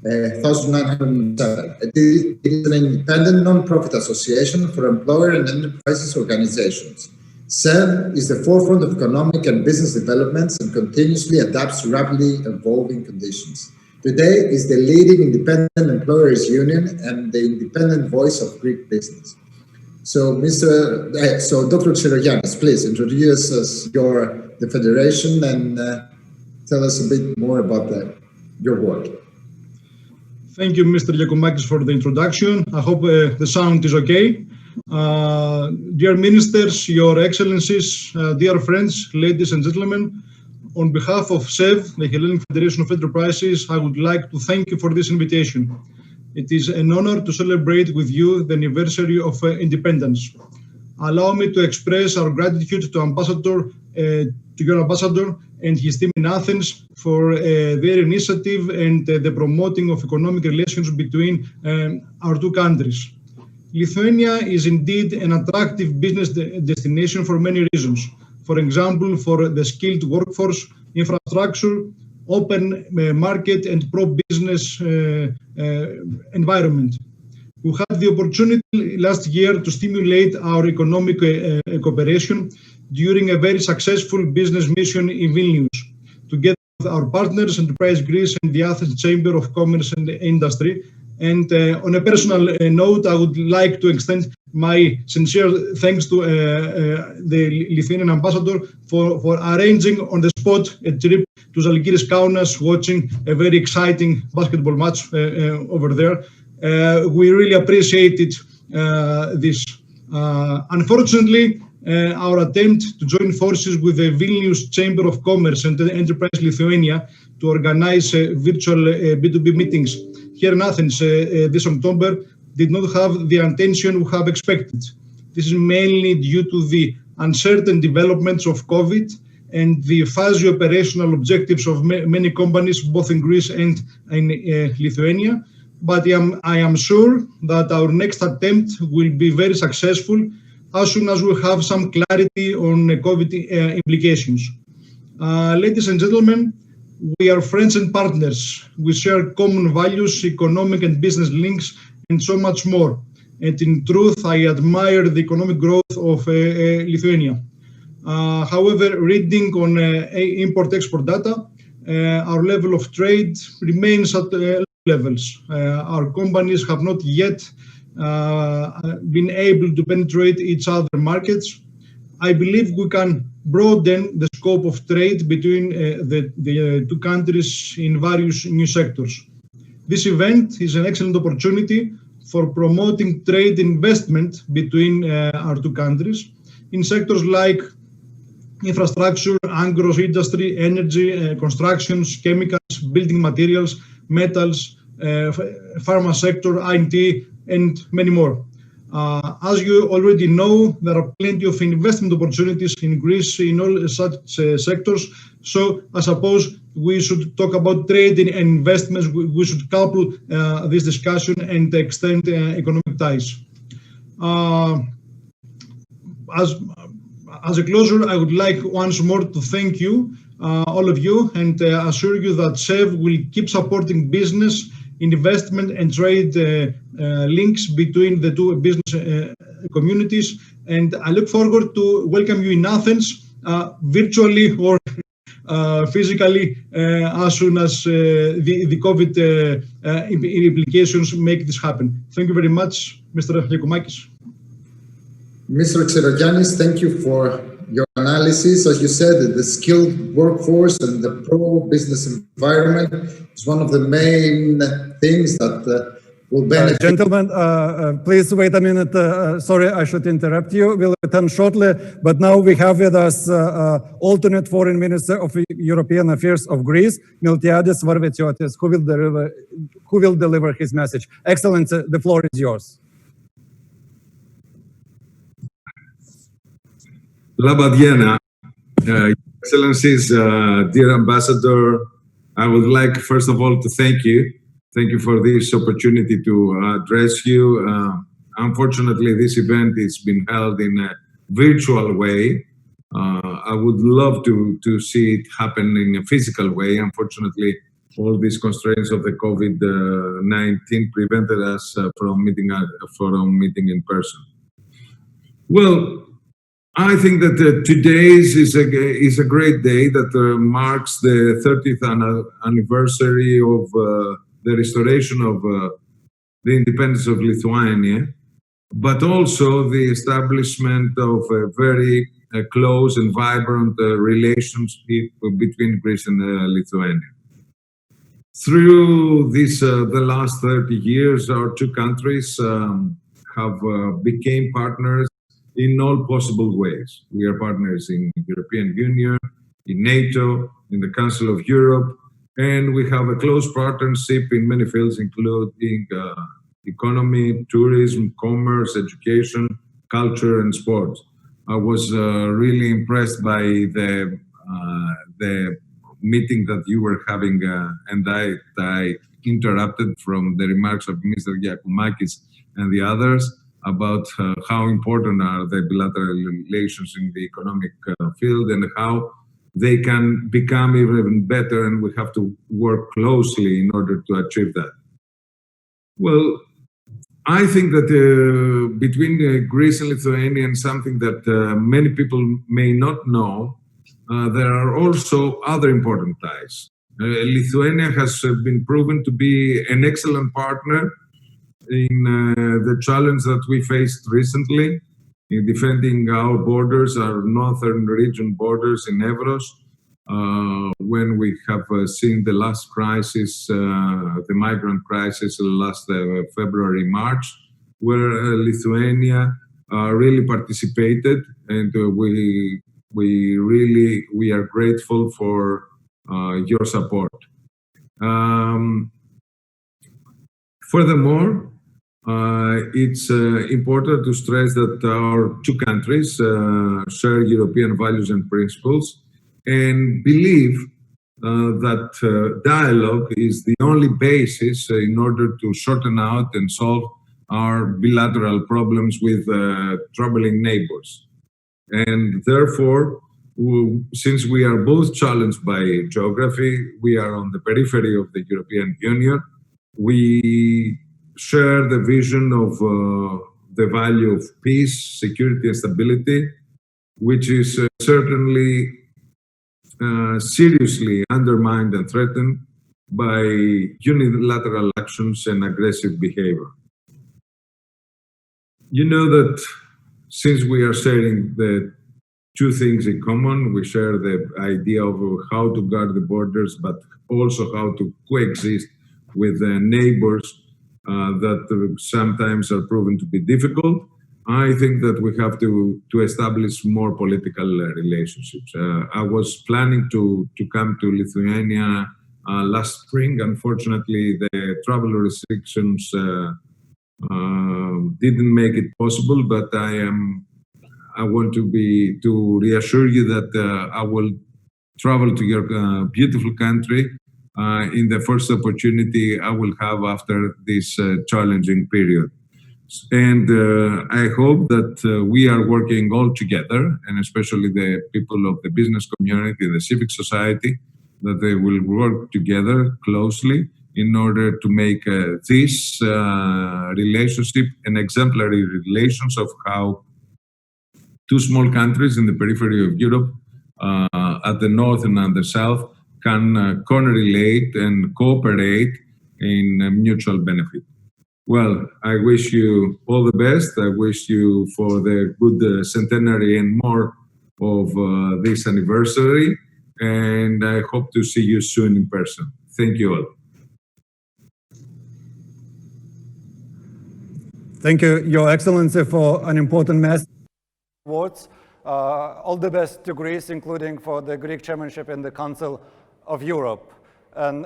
1907. It is an independent non-profit association for employer and enterprises organizations. SEV is the forefront of economic and business developments and continuously adapts to rapidly evolving conditions. Today is the leading independent employers union and the independent voice of Greek business. So, Dr. Tsirogiannis, please introduce us the federation and tell us a bit more about your work. Thank you, Mr. Giacomakis, for the introduction. I hope the sound is okay. Dear ministers, your excellencies, dear friends, ladies and gentlemen, on behalf of SEV, the Hellenic Federation of Enterprises, I would like to thank you for this invitation. It is an honor to celebrate with you the anniversary of independence. Allow me to express our gratitude to your ambassador and his team in Athens for their initiative and the promoting of economic relations between our two countries. Lithuania is indeed an attractive business destination for many reasons. For example, for the skilled workforce, infrastructure, open market and pro-business environment. We had the opportunity last year to stimulate our economic cooperation during a very successful business mission in Vilnius, together with our partners, Enterprise Greece and the Athens Chamber of Commerce and Industry. And on a personal note, I would like to extend my sincere thanks to the Lithuanian ambassador for arranging on the spot a trip to Žalgiris Kaunas, watching a very exciting basketball match over there. We really appreciated this. Unfortunately, our attempt to join forces with the Vilnius Chamber of Commerce and Enterprise Lithuania to organize virtual B2B meetings here in Athens this October did not have the attention we have expected. This is mainly due to the uncertain developments of COVID and the fuzzy operational objectives of many companies, both in Greece and in Lithuania. But I am sure that our next attempt will be very successful as soon as we have some clarity on COVID implications. Ladies and gentlemen, we are friends and partners. We share common values, economic and business links, and so much more. And in truth, I admire the economic growth of Lithuania. However, reading on import-export data, our level of trade remains at low levels. Our companies have not yet been able to penetrate each other's markets. I believe we can broaden the scope of trade between the two countries in various new sectors. This event is an excellent opportunity for promoting trade investment between our two countries in sectors like infrastructure, agro industry, energy, constructions, chemicals, building materials, metals, pharma sector, IT, and many more. As you already know, there are plenty of investment opportunities in Greece in all such sectors. So I suppose we should talk about trade and investments. We should couple this discussion and extend As a closure, I would like once more to thank you, all of you, and assure you that SEV will keep supporting business, investment, and trade links between the two business communities. And I look forward to welcome you in Athens, virtually or physically, as soon as the COVID implications make this happen. Thank you very much, Mr. Yakumakis. Mr. Xerogiannis, thank you for your analysis. As you said, the skilled workforce and the pro-business environment is one of the main things that will benefit. Gentlemen, please wait a minute. Sorry, I should interrupt you. We'll return shortly. But now we have with us alternate Foreign Minister of European Affairs of Greece, Miltiadis Varvetiotis, who will deliver his message. Excellency, the floor is yours. Labadiena, Excellencies, dear Ambassador, I would like first of all to thank you. Thank you for this opportunity to address you. Unfortunately, this event is being held in a virtual way. I would love to see it happen in a physical way. Unfortunately, all these constraints of the COVID-19 prevented us from meeting in person. Well, I think that today's is a great day that marks the 30th anniversary of the restoration of the independence of Lithuania, but also the establishment of a very close and vibrant relationship between Greece and Lithuania. Through this, the last 30 years, our two countries have become partners in all possible ways. We are partners in the European Union, in NATO, in the Council of Europe, and we have a close partnership in many fields, including economy, tourism, commerce, education, culture, and sports. I was really impressed by the meeting that you were having, and I interrupted from the remarks of Mr. Yakumakis and the others about how important are the bilateral relations in the economic field and how they can become even better, and we have to work closely in order to achieve that. Well, I think that between Greece and Lithuania, and something that many people may not know, there are also other important ties. Lithuania has been proven to be an excellent partner in the challenge that we faced recently in defending our borders, our northern region borders in Evros, when we have seen the last crisis, the migrant crisis last February, March, where Lithuania really participated, and we are grateful for your support. Furthermore, it's important to stress that our two countries share European values and principles, and believe that dialogue is the only basis in order to shorten out and solve our bilateral problems with troubling neighbors. And therefore, since we are both challenged by geography, we are on the periphery of the European Union, we share the vision of the value of peace, security, and stability, which is certainly seriously undermined and threatened by unilateral actions and aggressive behavior. You know that since we are sharing the two things in common, we share the idea of how to guard the borders, but also how to coexist with neighbors that sometimes are proven to be difficult. I think that we have to establish more political relationships. I was planning to come to Lithuania last spring. Unfortunately, the travel restrictions didn't make it possible, but I want to reassure you that I will travel to your beautiful country in the first opportunity I will have after this challenging period. And I hope that we are working all together, and especially the people of the business community, the civic society, that they will work together closely in order to make this relationship an exemplary relations of how two small countries in the periphery of Europe, at the north and at the south, can correlate and cooperate in mutual benefit. Well, I wish you all the best. I wish you for the good centenary and more of this anniversary. And I hope to see you soon in person. Thank you all. Thank you, Your Excellency, for an important message. Words. All the best to Greece, including for the Greek chairmanship in the Council of Europe. And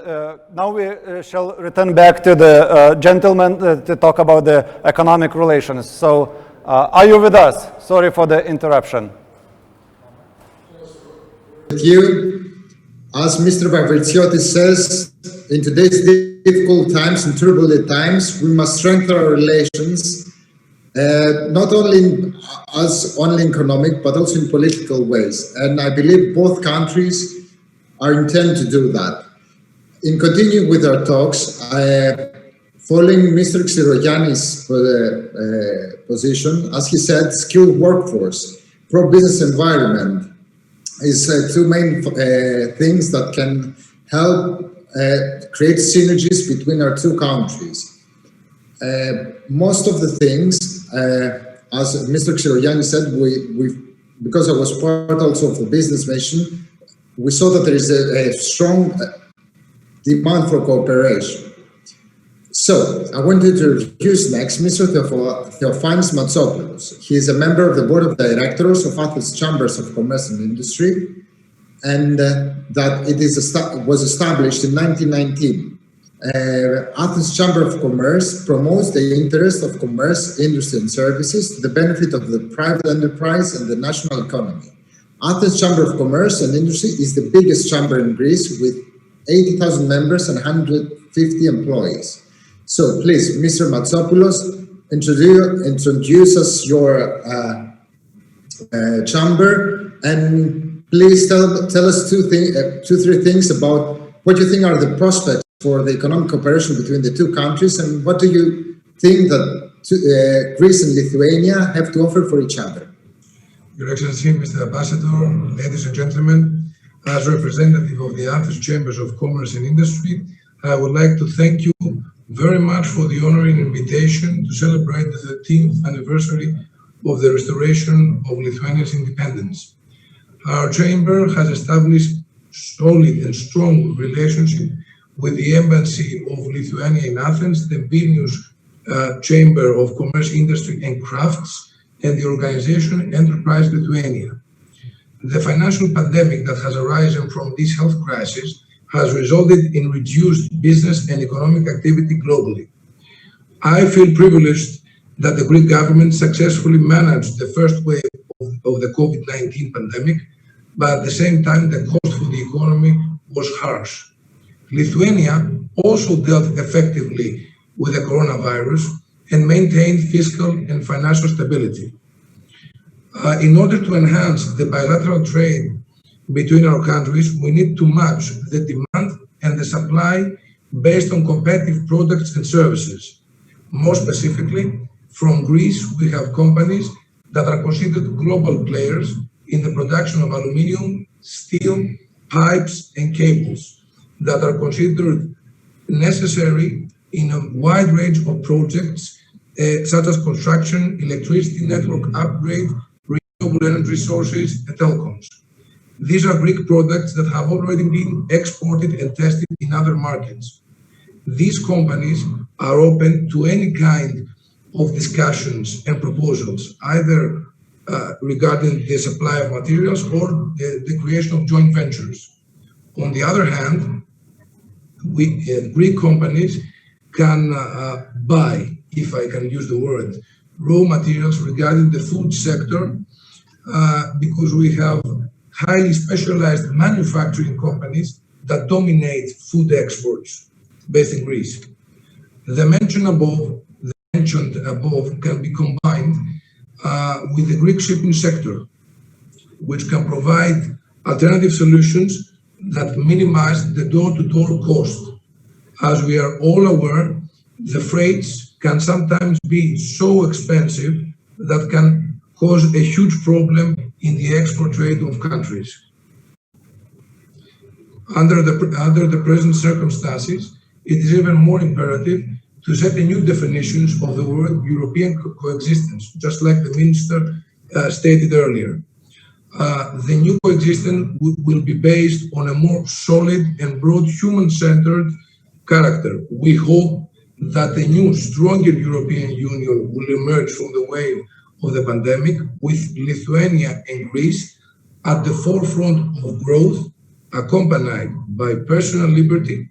now we shall return back to the gentleman to talk about the economic relations. So, are you with us? Sorry for the interruption. Thank you. As Mr. Vavritsiotis says, in today's difficult times and turbulent times, we must strengthen our relations, not only only economic, but also in political ways. And I believe both countries are intent to do that. In continuing with our talks, following Mr. Xirogianni's position, as he said, skilled workforce, pro-business environment is two main things that can help create synergies between our two countries. Most of the things, as Mr. Xirogianni said, because I was part also of the business mission, we saw that there is a strong demand for cooperation. So, I wanted to introduce next Mr. Theophanis Matsopoulos. He is a member of the Board of Directors of Athens Chambers of Commerce and Industry, and that it was established in 1919. Athens Chamber of Commerce promotes the interest of commerce, industry and services to the benefit of the private enterprise and the national economy. Athens Chamber of Commerce and Industry is the biggest chamber in Greece with 80,000 members and 150 employees. So please, Mr. Matsopoulos, introduce us your chamber, and please tell us three things about what you think are the prospects for the economic cooperation between the two countries, and what do you think that Greece and Lithuania have to offer for each other? Your Excellency, Mr. Ambassador, ladies and gentlemen, as representative of the Athens Chambers of Commerce and Industry, I would like to thank you very much for the honoring invitation to celebrate the 13th anniversary of the restoration of Lithuania's independence. Our chamber has established solid and strong relationship with the Embassy of Lithuania in Athens, the Vilnius Chamber of Commerce, Industry and Crafts, and the organization Enterprise Lithuania. The financial pandemic that has arisen from this health crisis has resulted in reduced business and economic activity globally. I feel privileged that the Greek government successfully managed the first wave of the COVID-19 pandemic, but at the same time the cost for the economy was harsh. Lithuania also dealt effectively with the coronavirus and maintained fiscal and financial stability. In order to enhance the bilateral trade between our countries, we need to match the demand and the supply based on competitive products and services. More specifically, from Greece, we have companies that are considered global players in the production of aluminium, steel, pipes, and cables that are considered necessary in a wide range of projects such as construction, electricity network upgrade, renewable energy sources, and telecoms. These are Greek products that have already been exported and tested in other markets. These companies are open to any kind of discussions and proposals, either regarding the supply of materials or the creation of joint ventures. On the other hand, Greek companies can buy, if I can use the word, raw materials regarding the food sector because we have highly specialized manufacturing companies that dominate food exports based in Greece. The mentioned above then mentioned above can be combined with the Greek shipping sector, which can provide alternative solutions that minimize the door-to-door cost. As we are all aware, the freights can sometimes be so expensive that can cause a huge problem in the export trade of countries. Under the present circumstances, it is even more imperative to set a new definitions of the word European coexistence, just like the minister stated earlier. The new coexistence will be based on a more solid and broad human-centered character. We hope that a new, stronger European Union will emerge from the wave of the pandemic, with Lithuania and Greece at the forefront of growth, accompanied by personal liberty,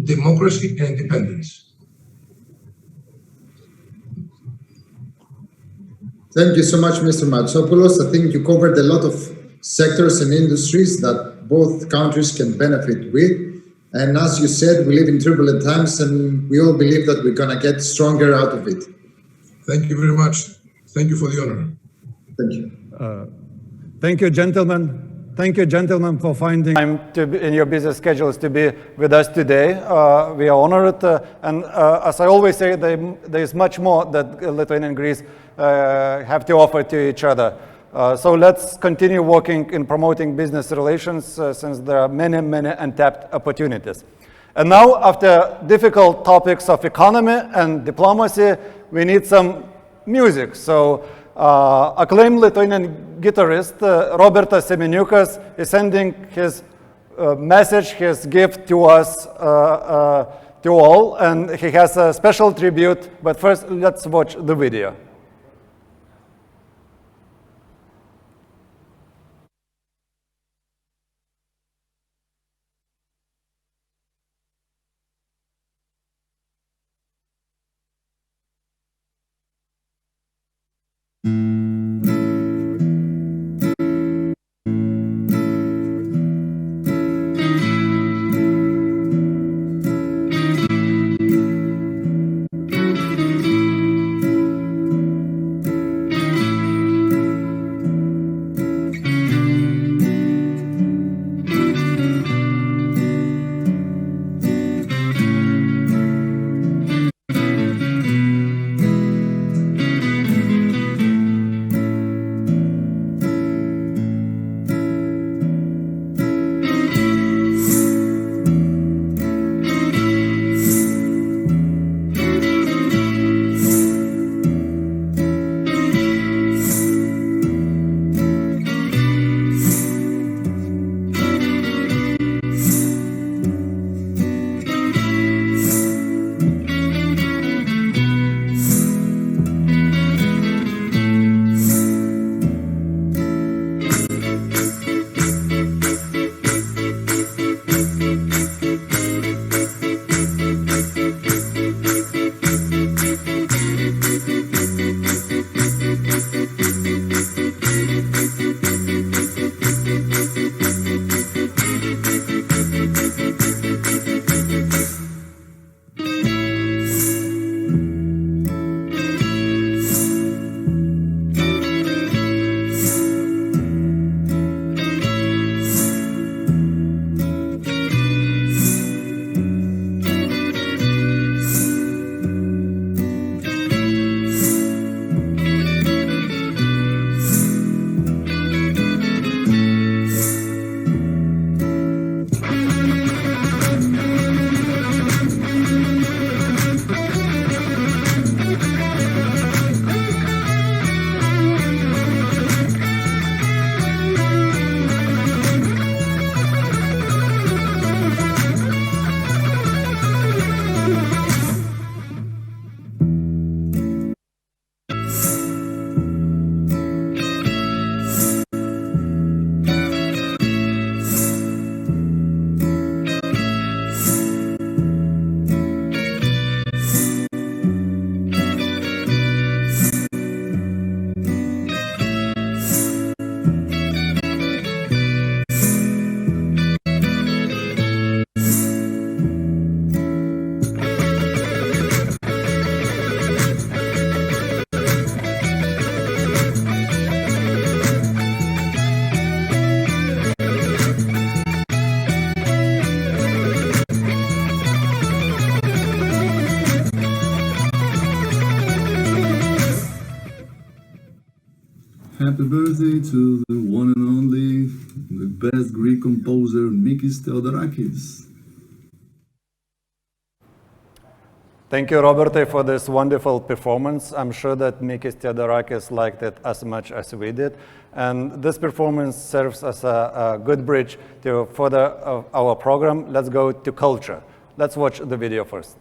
democracy, and independence. Thank you so much, Mr. Matsopoulos. I think you covered a lot of sectors and industries that both countries can benefit with. And as you said, we live in turbulent times, and we all believe that we're going to get stronger out of it. Thank you very much. Thank you for the honor. Thank you. Thank you, gentlemen. Thank you, gentlemen, for finding time in your busy schedules to be with us today. We are honored, and as I always say, there is much more that Lithuania and Greece have to offer to each other. So let's continue working in promoting business relations since there are many, many untapped opportunities. And now, after difficult topics of economy and diplomacy, we need some music. So acclaimed Lithuanian guitarist Robertas Semeniukas is sending his message, his gift to us, to all, and he has a special tribute. But first, let's watch the video. Happy birthday to the one and only, the best Greek composer, Mikis Theodorakis. Thank you, Roberto, for this wonderful performance. I'm sure that Mikis Theodorakis liked it as much as we did. And this performance serves as a good bridge to further our program. Let's go to culture. Let's watch the video first.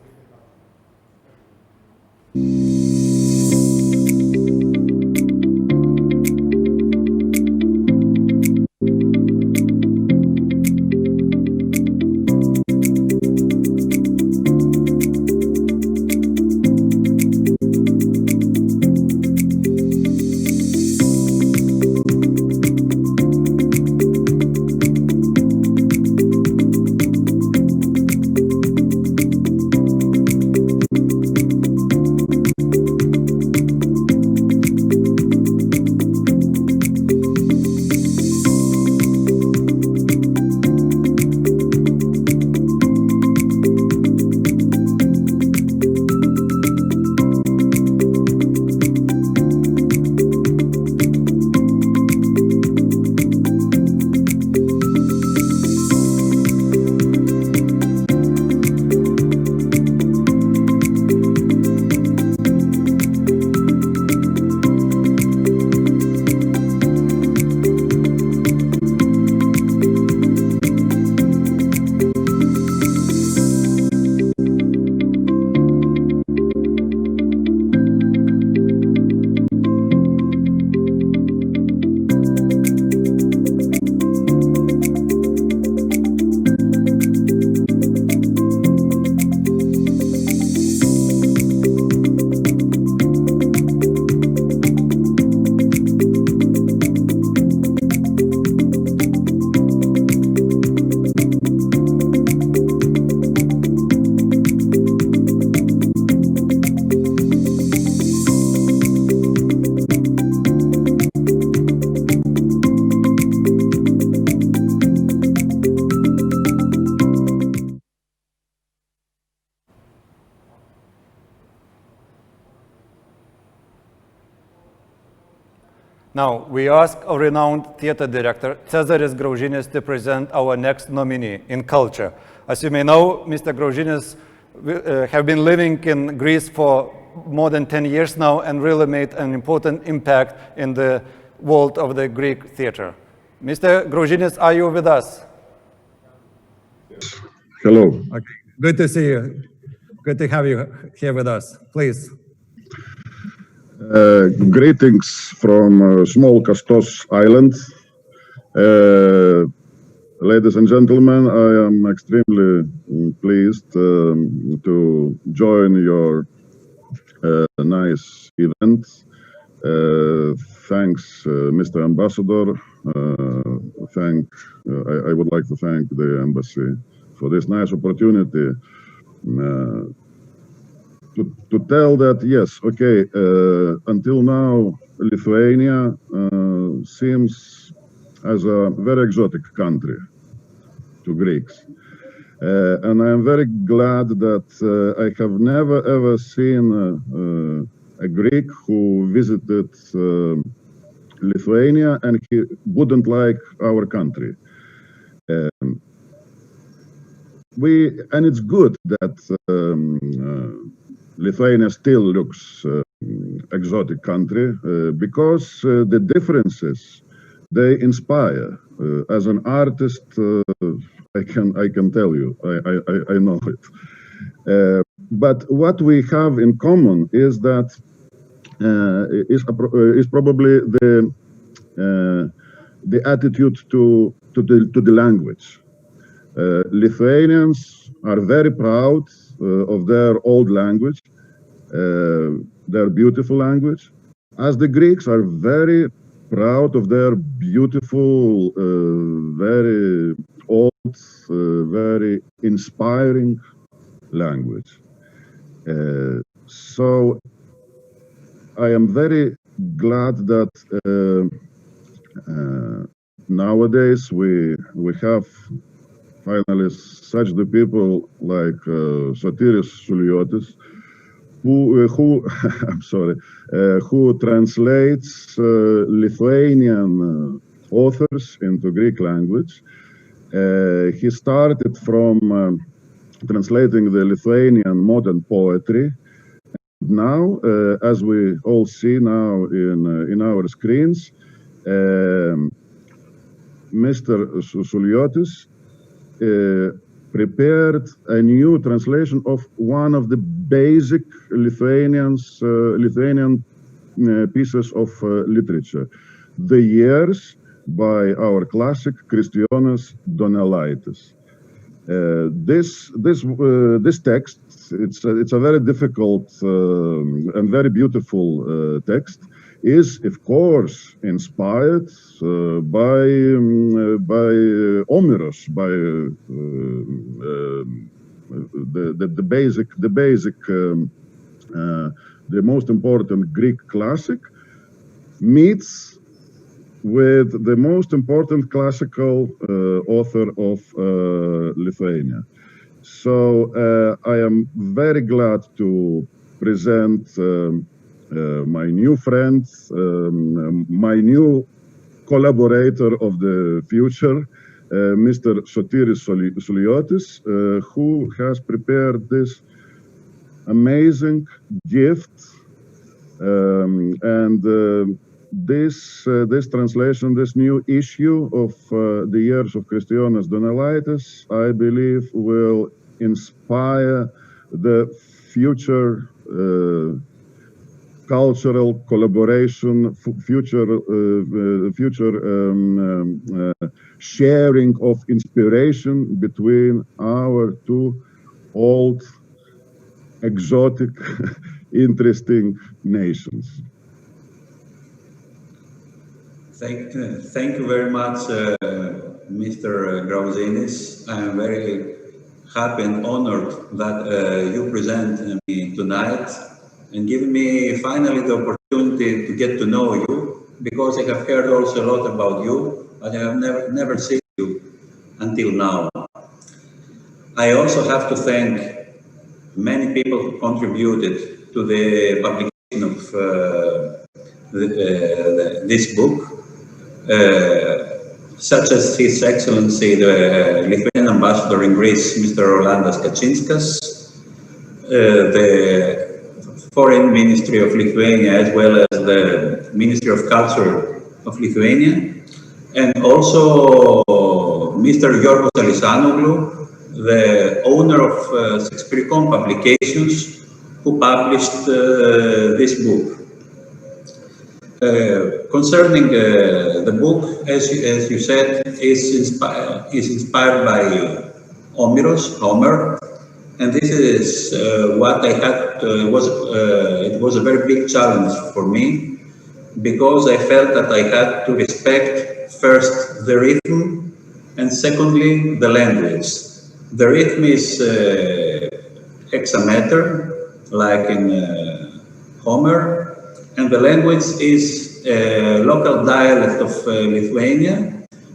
Now, we ask our renowned theater director, Cezaris Graužinis, to present our next nominee in culture. As you may know, Mr. Graužinis have been living in Greece for more than 10 years now and really made an important impact in the world of the Greek theater. Mr. Graužinis, are you with us? Hello. Okay. Good to see you. Good to have you here with us. Please. Greetings from small Kastos Island. Ladies and gentlemen, I am extremely pleased to join your nice event. Thanks, Mr. Ambassador. I would like to thank the embassy for this nice opportunity to tell that, yes, okay, until now, Lithuania seems as a very exotic country to Greeks. And I am very glad that I have never ever seen a Greek who visited Lithuania and he wouldn't like our country. And it's good that Lithuania still looks exotic country because the differences they inspire. As an artist, I can tell you, I know it. But what we have in common is that is probably the attitude to the language. Lithuanians are very proud of their old language, their beautiful language, as the Greeks are very proud of their beautiful, very old, very inspiring language. So I am very glad that nowadays we have finally such the people like Sotiris Suliotis, who I'm sorry, who translates Lithuanian authors into Greek language. He started from translating the Lithuanian modern poetry. Now, as we all see now in our screens, Mr. Suliotis prepared a new translation of one of the basic Lithuanian pieces of literature, The Years by our classic Kristijonas Donelaitis. This text, it's a very difficult and very beautiful text, is of course inspired by Omiros, by the most important Greek classic, meets with the most important classical author of Lithuania. So I am very glad to present my new friend, my new collaborator of the future, Mr. Sotiris Suliotis, who has prepared this amazing gift. This translation, this new issue of The Years of Kristijonas Donelaitis, I believe will inspire the future cultural collaboration, future sharing of inspiration between our two old, exotic, interesting nations. Thank you very much, Mr. Grauzinis. I am very happy and honored that you present me tonight and give me finally the opportunity to get to know you, because I have heard also a lot about you, but I have never seen you until now. I also have to thank many people who contributed to the publication of this book. Such as His Excellency, the Lithuanian ambassador in Greece, Mr. Rolandas Kačinskas, the Foreign Ministry of Lithuania, as well as the Ministry of Culture of Lithuania, and also Mr. Yorgos Alisanoglu, the owner of Sexpiricon Publications, who published this book. Concerning the book, as you said, is inspired by Homer, and this is what I had. It was a very big challenge for me, because I felt that I had to respect first the rhythm and secondly the language. The rhythm is hexameter, like in Homer, and the language is a local dialect of Lithuania,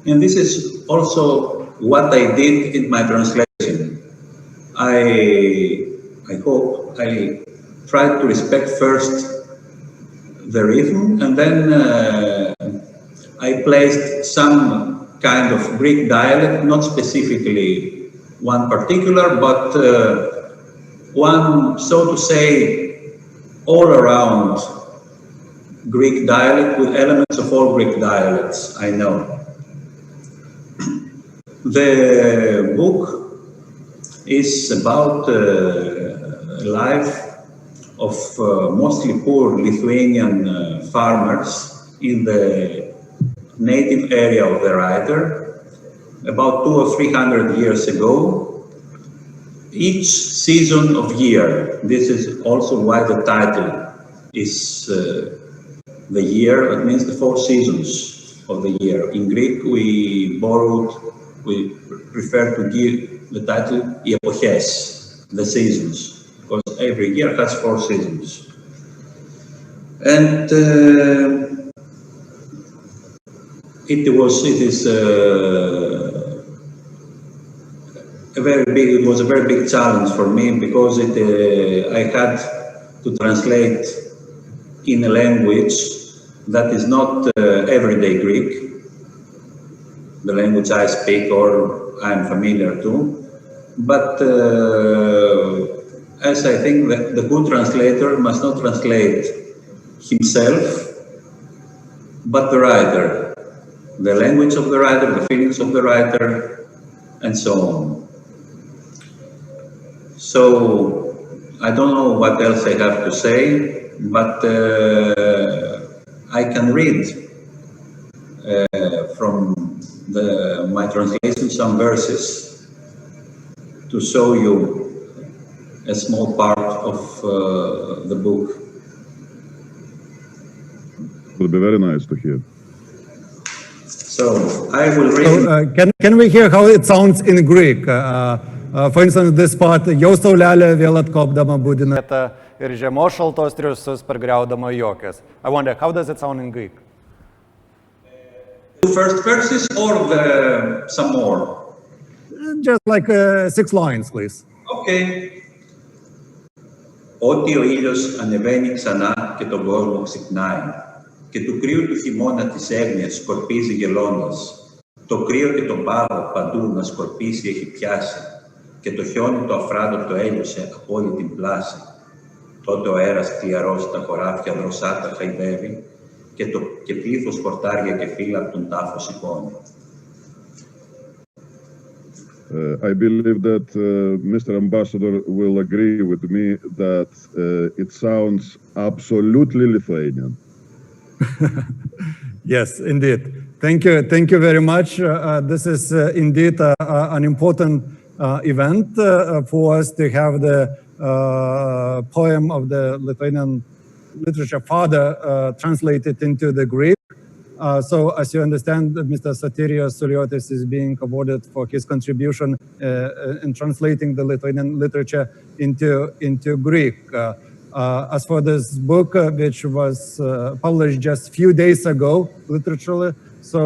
and this is also what I did in my translation. I hope I tried to respect first the rhythm, and then I placed some kind of Greek dialect, not specifically one particular, but one, so to say, all around Greek dialect, with elements of all Greek dialects I know. The book is about life of mostly poor Lithuanian farmers in the native area of the writer, about 200 or 300 years ago. Each season of year, this is also why the title is the year, that means the 4 seasons of the year. In Greek, we prefer to give the title "Οι εποχές," the seasons, because every year has 4 seasons. And it was a very big challenge for me, because I had to translate in a language that is not everyday Greek, the language I speak or I'm familiar to, but as I think that the good translator must not translate himself, but the writer, the language of the writer, the feelings of the writer, and so on. So I don't know what else I have to say, but I can read from my translation some verses to show you a small part of the book. It would be very nice to hear. So I will read. So, can we hear how it sounds in Greek? For instance, this part, jau saulelė vėl atkopdama būdina ir žiemos šaltos triusus pargriaudama juokės. I wonder, how does it sound in Greek? The first verses or some more? Just like 6 lines, please. Okay. Ότι ο ήλιος ανεβαίνει ξανά και τον κόσμο ξυπνάει και του κρύου του χειμώνα της έγνοιας σκορπίζει γελώντας. Το κρύο και το πάγο παντού να σκορπίσει έχει πιάσει και το χιόνι το αφράδο έλειωσε από όλη την πλάση. Τότε ο αέρας κλιαρός τα χωράφια δροσάτα χαϊδεύει και πλήθος χορτάρια και φύλλα από τον τάφο σηκώνει. I believe that Mr. Ambassador will agree with me that it sounds absolutely Lithuanian. Yes, indeed. Thank you very much. This is indeed an important event for us to have the poem of the Lithuanian literature father translated into the Greek. So, as you understand, Mr. Sotirios Suliotis is being awarded for his contribution in translating the Lithuanian literature into Greek. As for this book, which was published just a few days ago, literally, so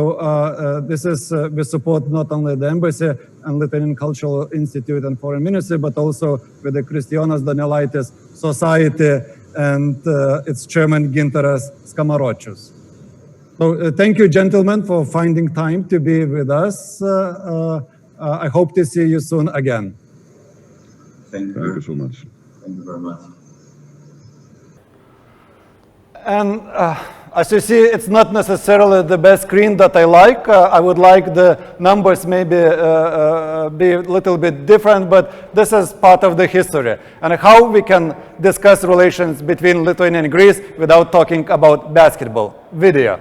this is with support not only the Embassy and Lithuanian Cultural Institute and Foreign Ministry, but also with the Kristijonas Donelaitis Society and its chairman, Gintaras Skamaročius. So thank you, gentlemen, for finding time to be with us. I hope to see you soon again. Thank you so much. Thank you very much. And as you see, it's not necessarily the best screen that I like. I would like the numbers maybe be a little bit different, but this is part of the history and how we can discuss relations between Lithuania and Greece without talking about basketball. Video.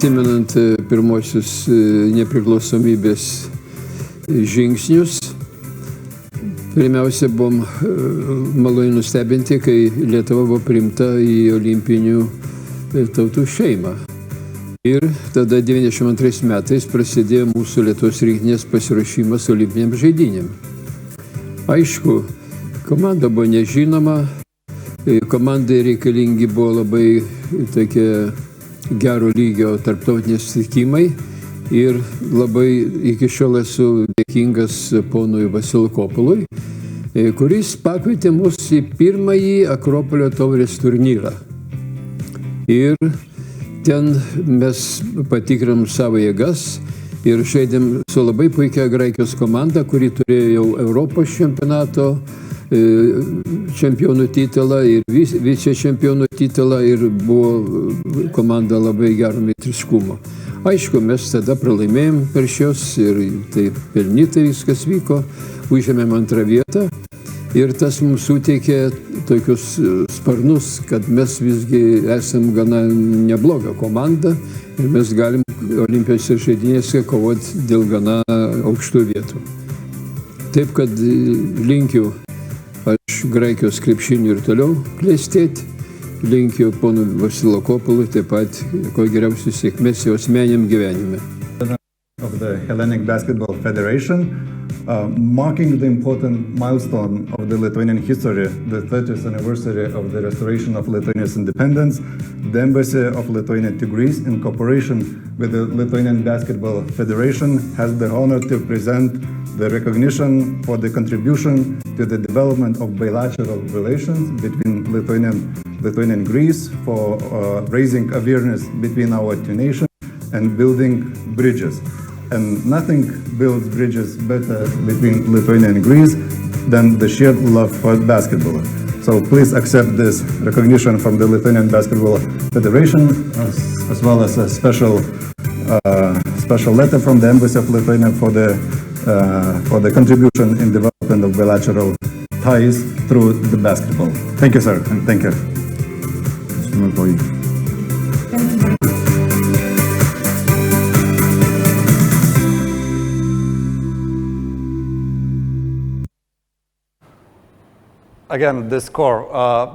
Atsimenant pirmosius nepriklausomybės žingsnius, pirmiausia, buvom maloniai nustebinti, kai Lietuva buvo priimta į olimpinių tautų šeimą. Ir tada 92 metais prasidėjo mūsų Lietuvos rinktinės pasiruošimas olimpinėms žaidynėms. Aišku, komanda buvo nežinoma, komandai reikalingi buvo labai tokie gero lygio tarptautiniai susitikimai ir labai iki šiol esu dėkingas ponui Vasilkopului, kuris pakvietė mus į pirmąjį Akropolio taurės turnyrą. Ir ten mes patikrinam savo jėgas ir žaidėm su labai puikia Graikijos komanda, kuri turėjo jau Europos čempionato čempionų titulą ir vice čempionų titulą ir buvo komanda labai gero meistriškumo. Aišku, mes tada pralaimėjom per šios ir tai pelnytai viskas vyko, užėmėm antrą vietą ir tas mums suteikė tokius sparnus, kad mes visgi esam gana nebloga komanda ir mes galim olimpijose žaidynėse kovoti dėl gana aukštų vietų. Taip, kad linkiu aš Graikijos krepšiniui ir toliau klestėti, linkiu ponui Vasilkopului taip pat kuo geriausios sėkmės jo asmeniniam gyvenime. Of the Hellenic Basketball Federation, marking the important milestone of the Lithuanian history, the 30th anniversary of the restoration of Lithuania's independence, the Embassy of Lithuania to Greece, in cooperation with the Lithuanian Basketball Federation, has the honor to present the recognition for the contribution to the development of bilateral relations between Lithuania and Greece, for raising awareness between our two nations and building bridges. And nothing builds bridges better between Lithuania and Greece than the shared love for basketball. So please accept this recognition from the Lithuanian Basketball Federation, as well as a special letter from the Embassy of Lithuania for the contribution in development of bilateral ties through the basketball. Thank you, sir, and thank you. Again, the score.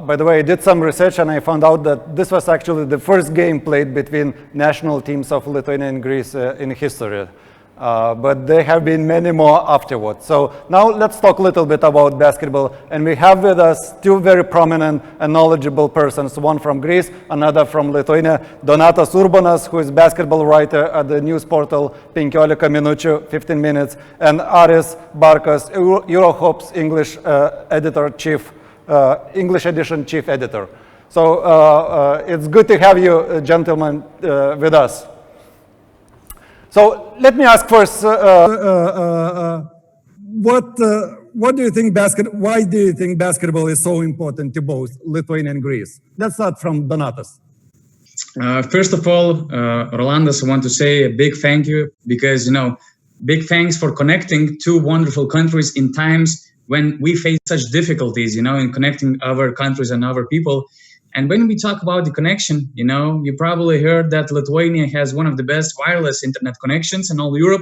By the way, I did some research and I found out that this was actually the first game played between national teams of Lithuania and Greece in history. But there have been many more afterwards. So now let's talk a little bit about basketball. And we have with us two very prominent and knowledgeable persons, one from Greece, another from Lithuania, Donatas Urbonas, who is basketball writer at the news portal 15 Minučių, 15 minutes, and Aris Barkas, Eurohops English English edition chief editor. So it's good to have you gentlemen with us. So let me ask first, what do you think why do you think basketball is so important to both Lithuania and Greece? Let's start from Donatas. First of all, Rolandas, I want to say a big thank you because, big thanks for connecting two wonderful countries in times when we face such difficulties, in connecting our countries and our people. And when we talk about the connection, you probably heard that Lithuania has one of the best wireless internet connections in all Europe,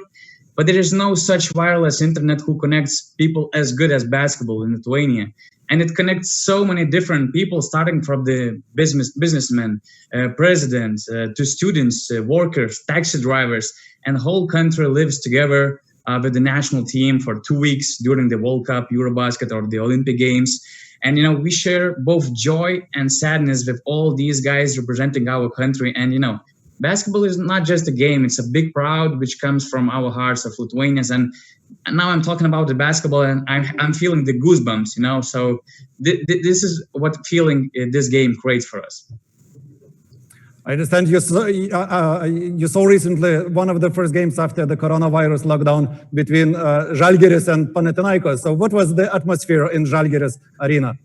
but there is no such wireless internet who connects people as good as basketball in Lithuania. And it connects so many different people, starting from the businessmen, presidents, to students, workers, taxi drivers, and the whole country lives together with the national team for 2 weeks during the World Cup, Eurobasket, or the Olympic Games. And, we share both joy and sadness with all these guys representing our country. And, basketball is not just a game. It's a big pride which comes from our hearts of Lithuanians. And now I'm talking about the basketball and I'm feeling the goosebumps, So this is what feeling this game creates for us. I understand you saw recently one of the first games after the coronavirus lockdown between Žalgiris and Panathinaikos. So what was the atmosphere in Žalgiris arena?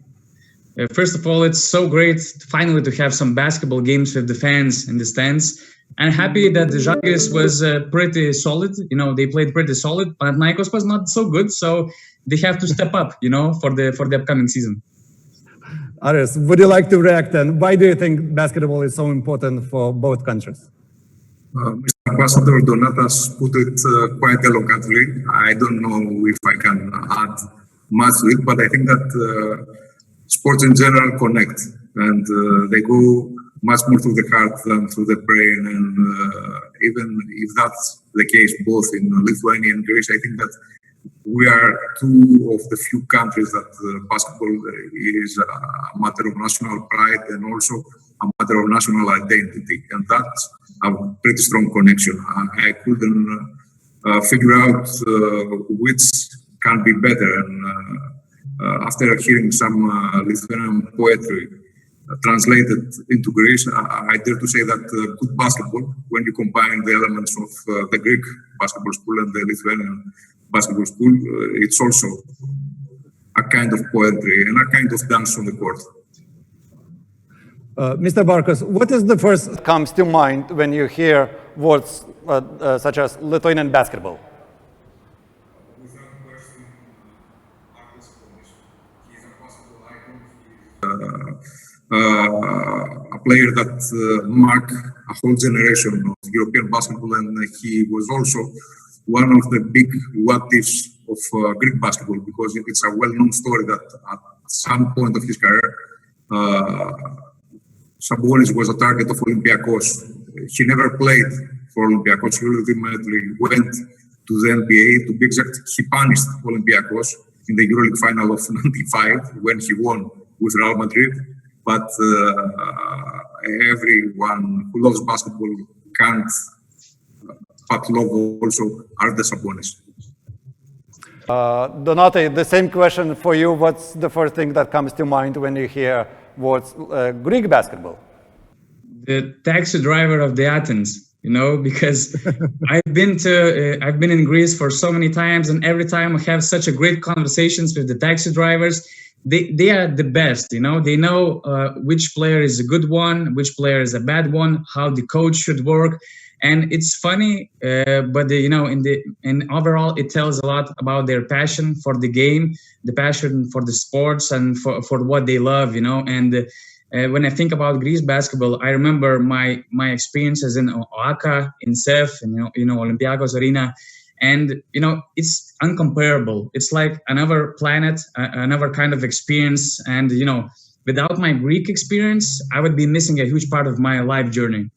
First of all, it's so great finally to have some basketball games with the fans in the stands. I'm happy that the Žalgiris was pretty solid. They played pretty solid. Panathinaikos was not so good, so they have to step up, for the upcoming season. Aris, would you like to react and why do you think basketball is so important for both countries? Mr. Ambassador Donatas put it quite eloquently. I don't know if I can add much to it, but I think that sports in general connect and they go much more through the heart than through the brain. And even if that's the case both in Lithuania and Greece, I think that we are two of the few countries that basketball is a matter of national pride and also a matter of national identity. And that's a pretty strong connection. I couldn't figure out which can be better. And after hearing some Lithuanian poetry translated into Greece, I dare to say that good basketball, when you combine the elements of the Greek basketball school and the Lithuanian basketball school, it's also a kind of poetry and a kind of dance on the court. Mr. Barkas, what is the first that comes to mind when you hear words such as Lithuanian basketball? A player that marked a whole generation of European basketball, and he was also one of the big what-ifs of Greek basketball, because it's a well-known story that at some point of his career, Sabonis was a target of Olympiacos. He never played for Olympiacos. He ultimately went to the NBA. To be exact, he punished Olympiacos in the EuroLeague final of '95 when he won with Real Madrid. But everyone who loves basketball can't but love also Arda Sabonis. Donate, the same question for you. What's the first thing that comes to mind when you hear words Greek basketball? The taxi driver of the Athens, because I've been in Greece for so many times, and every time I have such a great conversations with the taxi drivers. They are the best, They know which player is a good one, which player is a bad one, how the coach should work. And it's funny, but in overall, it tells a lot about their passion for the game, the passion for the sports, and for what they love, And when I think about Greece basketball, I remember my experiences in Oaka, in Sef, Olympiacos Arena. And, it's uncomparable. It's like another planet, another kind of experience. And, without my Greek experience, I would be missing a huge part of my life journey.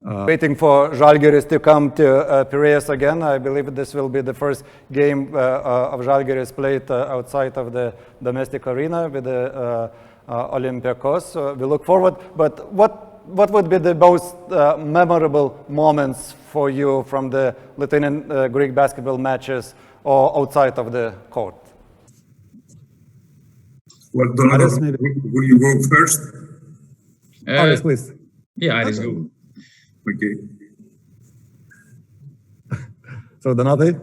Waiting for Žalgiris to come to Piraeus again. I believe this will be the first game of Žalgiris played outside of the domestic arena with the Olympiacos. We look forward. But what would be the most memorable moments for you from the Lithuanian Greek basketball matches or outside of the court? Well, Donatas, will you go first? Aris, please. Yeah, Aris, go. Okay. So, Donate?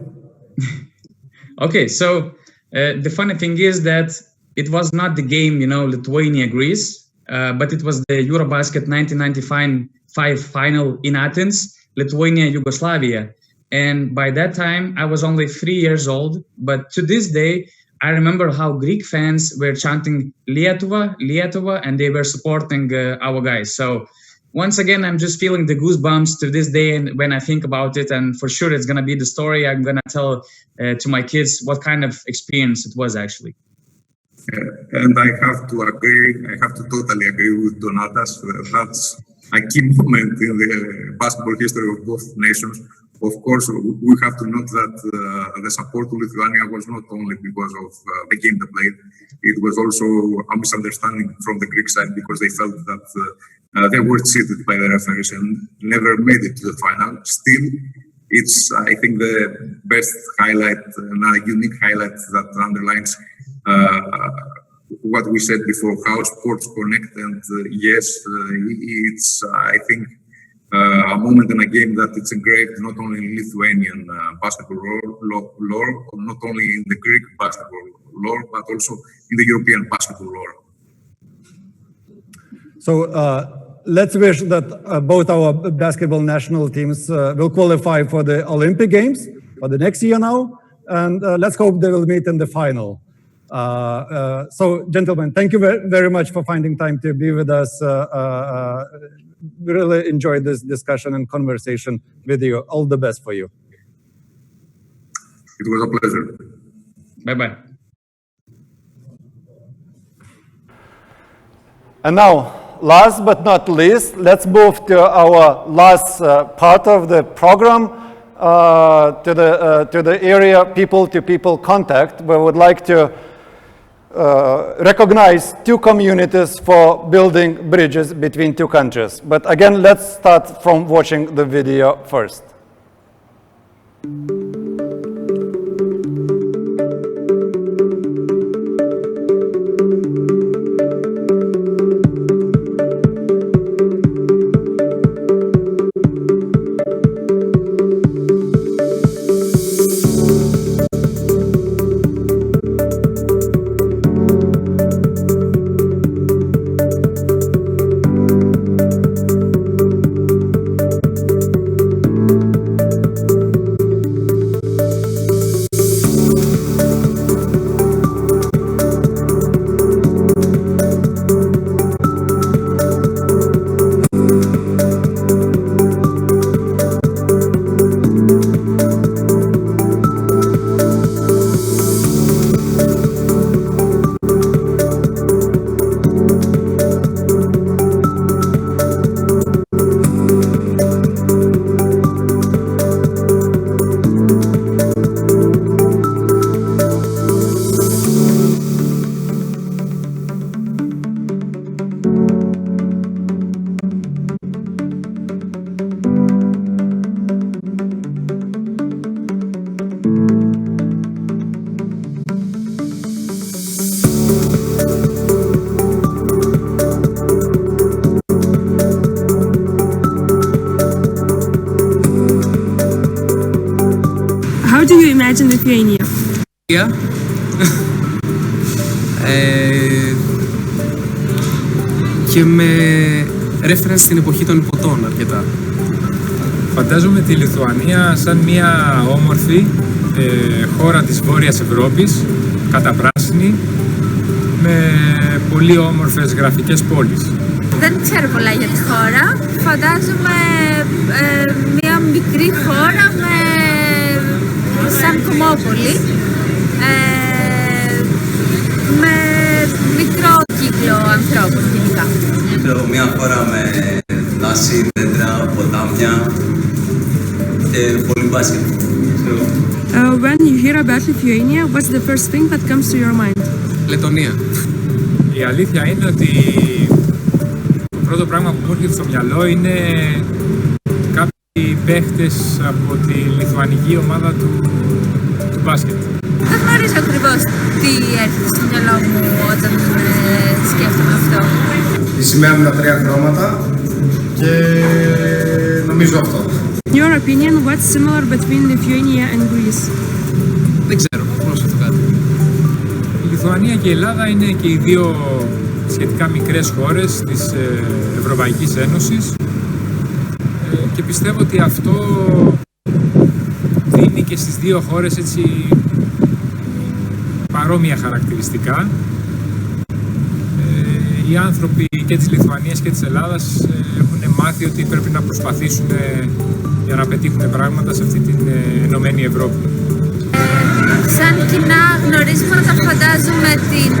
Okay, so the funny thing is that it was not the game, Lithuania-Greece, but it was the Eurobasket 1995 final in Athens, Lithuania-Yugoslavia. And by that time, I was only 3 years old. But to this day, I remember how Greek fans were chanting Lietuva, Lietuva, and they were supporting our guys. So once again, I'm just feeling the goosebumps to this day and when I think about it. And for sure, it's going to be the story I'm going to tell to my kids what kind of experience it was actually. And I have to totally agree with Donatas. That's a key moment in the basketball history of both nations. Of course, we have to note that the support to Lithuania was not only because of the game they played. It was also a misunderstanding from the Greek side because they felt that they were cheated by the referees and never made it to the final. Still, it's, I think, the best highlight, and a unique highlight that underlines what we said before, how sports connect. And yes, it's, I think, a moment in a game that it's engraved not only in Lithuanian basketball lore, not only in the Greek basketball lore, but also in the European basketball lore. So let's wish that both our basketball national teams will qualify for the Olympic Games for the next year now, and let's hope they will meet in the final. So, gentlemen, thank you very much for finding time to be with us. We really enjoyed this discussion and conversation with you. All the best for you. It was a pleasure. Bye-bye. And now, last but not least, let's move to our last part of the program, to the area people-to-people contact, where we would like to recognize two communities for building bridges between two countries. But again, let's start from watching the video first. How do you imagine Lithuania? Yeah. Και με reference στην εποχή των υποτών αρκετά. Φαντάζομαι τη Λιθουανία σαν μια όμορφη χώρα της Βόρειας Ευρώπης, καταπράσινη, με πολύ όμορφες γραφικές πόλεις. Δεν ξέρω πολλά για τη χώρα. Φαντάζομαι μια μικρή χώρα σαν Κομμόπολη, με μικρό κύκλο ανθρώπων γενικά. Μια χώρα με δάση, δέντρα, ποτάμια και πολύ μπάσκετ. When you hear about Lithuania, what's the first thing that comes to your mind? Λετωνία. Η αλήθεια είναι ότι το πρώτο πράγμα που μου έρχεται στο μυαλό είναι κάποιοι παίχτες από τη λιθουανική ομάδα του μπάσκετ. Δεν γνωρίζω ακριβώς τι έρχεται στο μυαλό μου όταν σκέφτομαι αυτό. Η σημαία με τα 3 χρώματα και νομίζω αυτό. In your opinion, what's similar between Lithuania and Greece? Δεν ξέρω, πώς θα το κάνω. Η Λιθουανία και η Ελλάδα είναι και οι δύο σχετικά μικρές χώρες της Ευρωπαϊκής Ένωσης και πιστεύω ότι αυτό δίνει και στις δύο χώρες έτσι παρόμοια χαρακτηριστικά. Οι άνθρωποι και της Λιθουανίας και της Ελλάδας έχουν μάθει ότι πρέπει να προσπαθήσουν για να πετύχουν πράγματα σε αυτή την ενωμένη Ευρώπη. Σαν κοινά γνωρίσματα φαντάζομαι την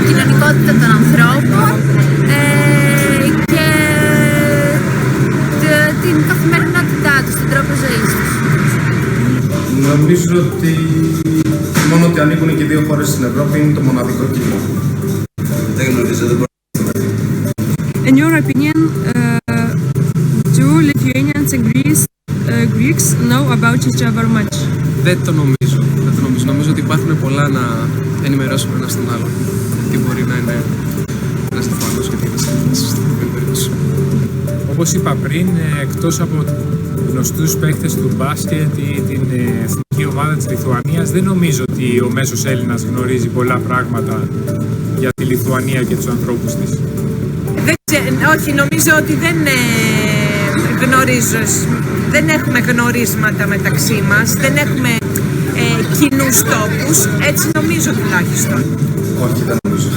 κοινωνικότητα των ανθρώπων και την καθημερινότητά τους, τον τρόπο ζωής τους. Νομίζω ότι μόνο ότι ανήκουν και οι δύο χώρες στην Ευρώπη είναι το μοναδικό κοινό. Δεν γνωρίζω, δεν μπορώ. In your opinion, do Lithuanians and Greeks know about each other much? Δεν το νομίζω. Νομίζω ότι υπάρχουν πολλά να ενημερώσουμε ένας τον άλλον. Τι μπορεί να είναι ένας Λιθουανός και τι είναι στην περίπτωση. Όπως είπα πριν, εκτός από γνωστούς παίκτες του μπάσκετ ή την εθνική ομάδα της Λιθουανίας, δεν νομίζω ότι ο μέσος Έλληνας γνωρίζει πολλά πράγματα για τη Λιθουανία και τους ανθρώπους της. Όχι, νομίζω ότι δεν έχουμε γνωρίσματα μεταξύ μας, δεν έχουμε κοινούς τόπους, έτσι νομίζω τουλάχιστον. Όχι, δεν νομίζω.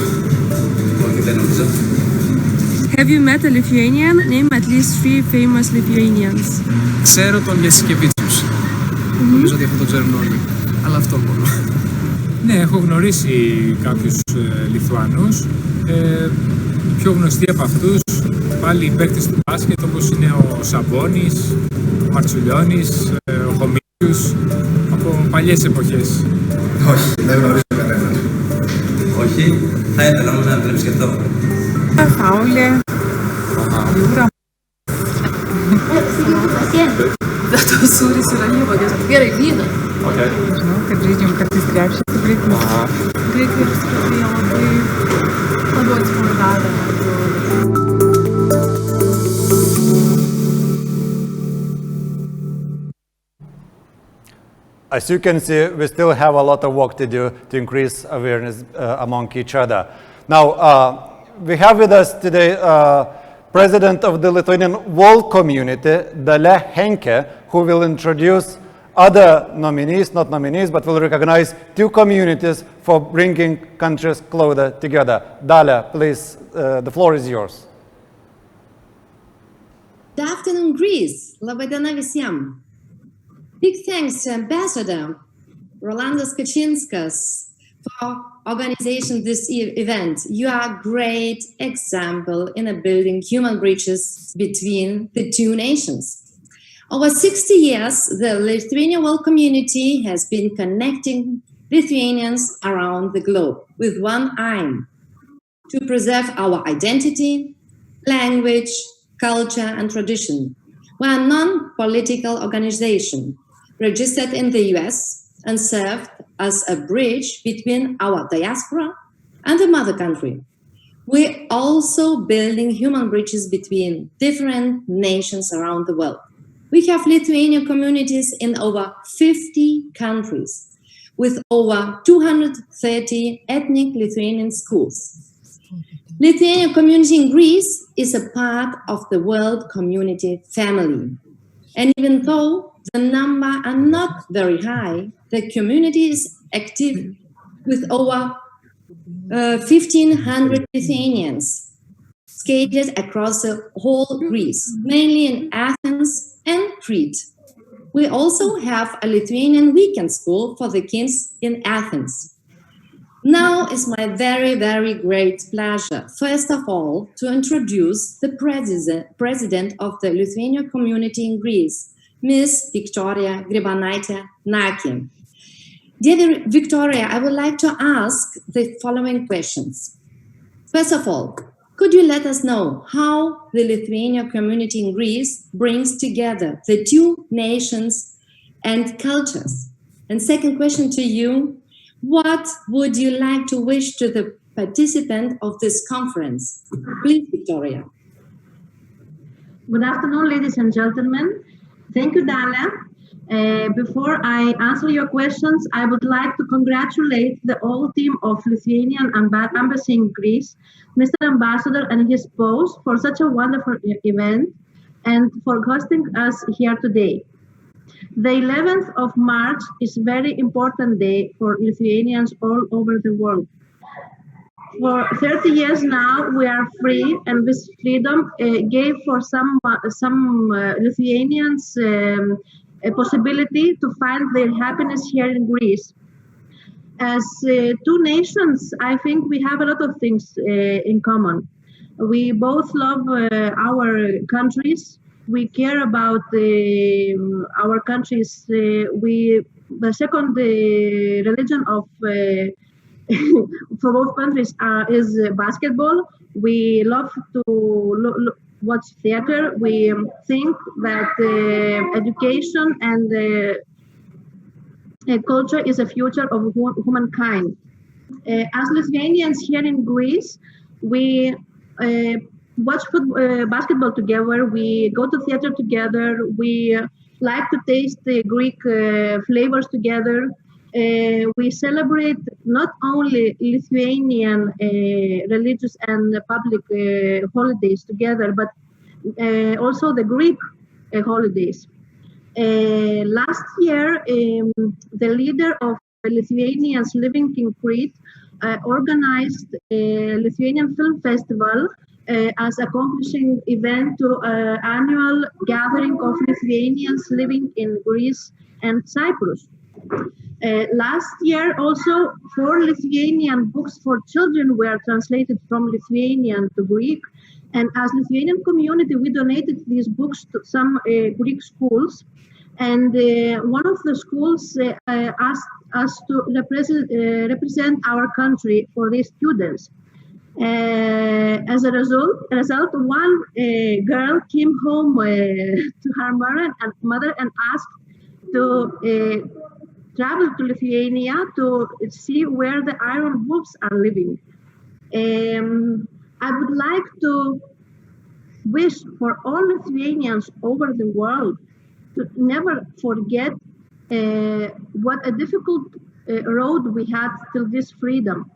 Have you met a Lithuanian? Name at least 3 famous Lithuanians. Ξέρω τον Γιασικεβίτσιους. Νομίζω ότι αυτό το ξέρουν όλοι. Αλλά αυτό μόνο. Ναι, έχω γνωρίσει κάποιους Λιθουανούς. Οι πιο γνωστοί από αυτούς, πάλι οι παίκτες του μπάσκετ, όπως είναι ο Σαμπόνης, ο Μαρτσουλιώνης, ο Χομίλιους, από παλιές εποχές. Όχι, δεν γνωρίζω κανέναν. Όχι, θα ήθελα όμως να το σκεφτώ. Paule. Jūra. Bet tos sūris yra alyvuogės. Gerai, vyną. Okay. Žinau, kad žaidžiam kartais krepšį su greitiniais. Greitiniais pradėjo labiau atsipalaidavę. As you can see, we still have a lot of work to do to increase awareness among each other. Now, we have with us today President of the Lithuanian World Community, Dalia Henke, who will introduce other nominees, not nominees, but will recognize two communities for bringing countries closer together. Dalia, please, the floor is yours. Good afternoon, Greece. Laba diena visiems. Big thanks to Ambassador Rolandas Kačinskas for organizing this event. You are a great example in building human bridges between the two nations. Over 60 years, the Lithuanian world community has been connecting Lithuanians around the globe with one aim: to preserve our identity, language, culture, and tradition. We are a non-political organization registered in the US and served as a bridge between our diaspora and the mother country. We're also building human bridges between different nations around the world. We have Lithuanian communities in over 50 countries with over 230 ethnic Lithuanian schools. Lithuanian community in Greece is a part of the world community family. And even though the number are not very high, the community is active with over 1,500 Lithuanians scattered across the whole Greece, mainly in Athens and Crete. We also have a Lithuanian weekend school for the kids in Athens. Now is my very, very great pleasure, first of all, to introduce the president of the Lithuanian community in Greece, Ms. Victoria Grybanaitė-Naki. Dear Victoria, I would like to ask the following questions. First of all, could you let us know how the Lithuanian community in Greece brings together the two nations and cultures? And second question to you, what would you like to wish to the participant of this conference? Please, Victoria. Good afternoon, ladies and gentlemen. Thank you, Dalia. Before I answer your questions, I would like to congratulate the whole team of Lithuanian Embassy in Greece, Mr. Ambassador and his spouse, for such a wonderful event and for hosting us here today. The 11th of March is a very important day for Lithuanians all over the world. For 30 years now, we are free, and this freedom gave for some Lithuanians a possibility to find their happiness here in Greece. As two nations, I think we have a lot of things in common. We both love our countries. We care about our countries. The second religion of for both countries is basketball. We love to watch theater. We think that education and culture is a future of humankind. As Lithuanians here in Greece, we watch basketball together. We go to theater together. We like to taste the Greek flavors together. We celebrate not only Lithuanian religious and public holidays together, but also the Greek holidays. Last year, the leader of Lithuanians living in Crete organized a Lithuanian Film Festival as accomplishing event to annual gathering of Lithuanians living in Greece and Cyprus. Last year, also, 4 Lithuanian books for children were translated from Lithuanian to Greek. And as Lithuanian community, we donated these books to some Greek schools. And one of the schools asked us to represent our country for these students. As a result, one girl came home to her mother and asked to travel to Lithuania to see where the iron wolves are living. I would like to wish for all Lithuanians over the world to never forget what a difficult road we had till this freedom.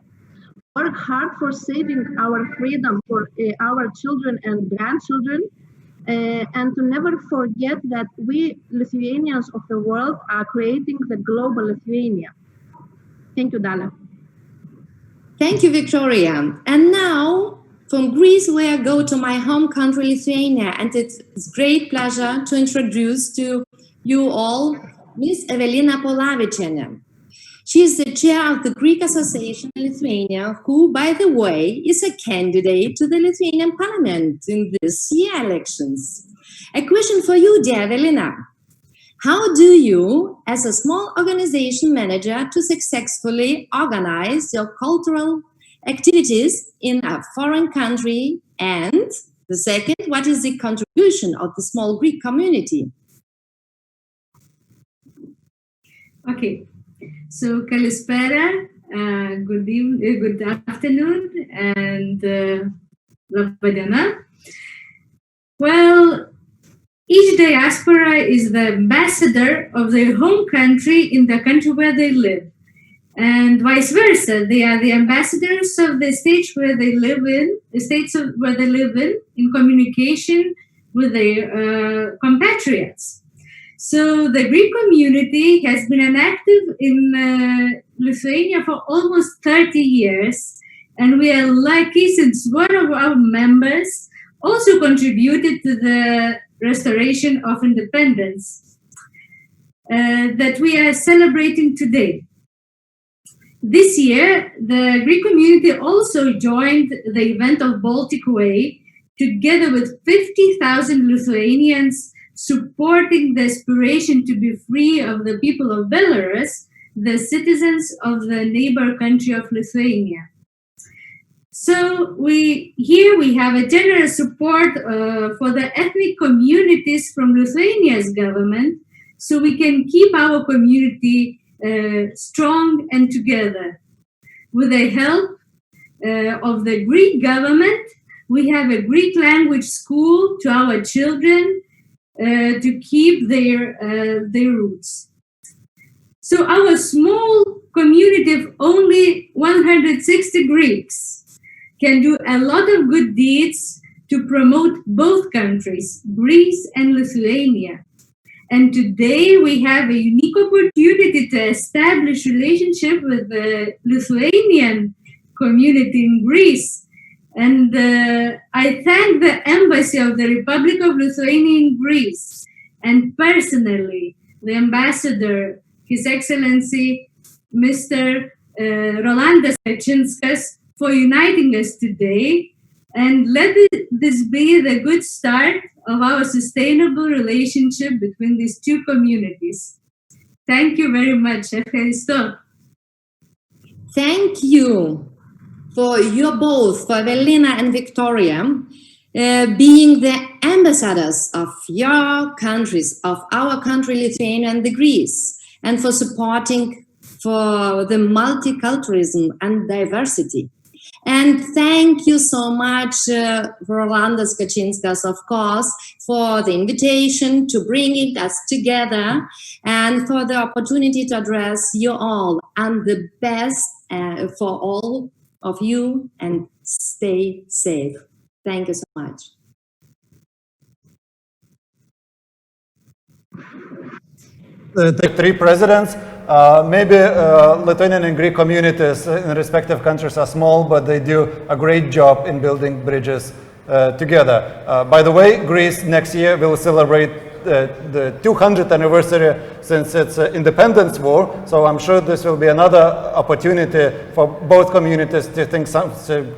Work hard for saving our freedom for our children and grandchildren, and to never forget that we Lithuanians of the world are creating the global Lithuania. Thank you, Dalia. Thank you, Victoria. And now, from Greece, where I go to my home country, Lithuania, and it's a great pleasure to introduce to you all Miss Evelina Polavičienė. She is the chair of the Greek Association in Lithuania, who, by the way, is a candidate to the Lithuanian Parliament in this year elections. A question for you, dear Evelina. How do you, as a small organization manager, to successfully organize your cultural activities in a foreign country? And the second, what is the contribution of the small Greek community? Okay, so kalispera, good afternoon, and labą dieną. Well, each diaspora is the ambassador of their home country in the country where they live, and vice versa. They are the ambassadors of the states where they live in, in communication with their compatriots. So the Greek community has been active in Lithuania for almost 30 years, and we are lucky since one of our members also contributed to the restoration of independence that we are celebrating today. This year, the Greek community also joined the event of Baltic Way, together with 50,000 Lithuanians supporting the aspiration to be free of the people of Belarus, the citizens of the neighbor country of Lithuania. So here we have a generous support for the ethnic communities from Lithuania's government, so we can keep our community strong and together. With the help of the Greek government, we have a Greek language school to our children to keep their roots. So our small community of only 160 Greeks can do a lot of good deeds to promote both countries, Greece and Lithuania. And today we have a unique opportunity to establish relationship with the Lithuanian community in Greece. And I thank the Embassy of the Republic of Lithuania in Greece, and personally, the Ambassador, His Excellency, Mr. Rolandas Kačinskas, for uniting us today. And let this be the good start of our sustainable relationship between these two communities. Thank you very much. Thank you for you both, for Evelina and Victoria, being the ambassadors of your countries, of our country, Lithuania and the Greece, and for supporting for the multiculturalism and diversity. And thank you so much, Rolandas Kačinskas, of course, for the invitation to bringing us together and for the opportunity to address you all, and the best for all of you, and stay safe. Thank you so much. The three presidents, maybe Lithuanian and Greek communities in respective countries are small, but they do a great job in building bridges together. By the way, Greece next year will celebrate the 200th anniversary since its independence war. So I'm sure this will be another opportunity for both communities to think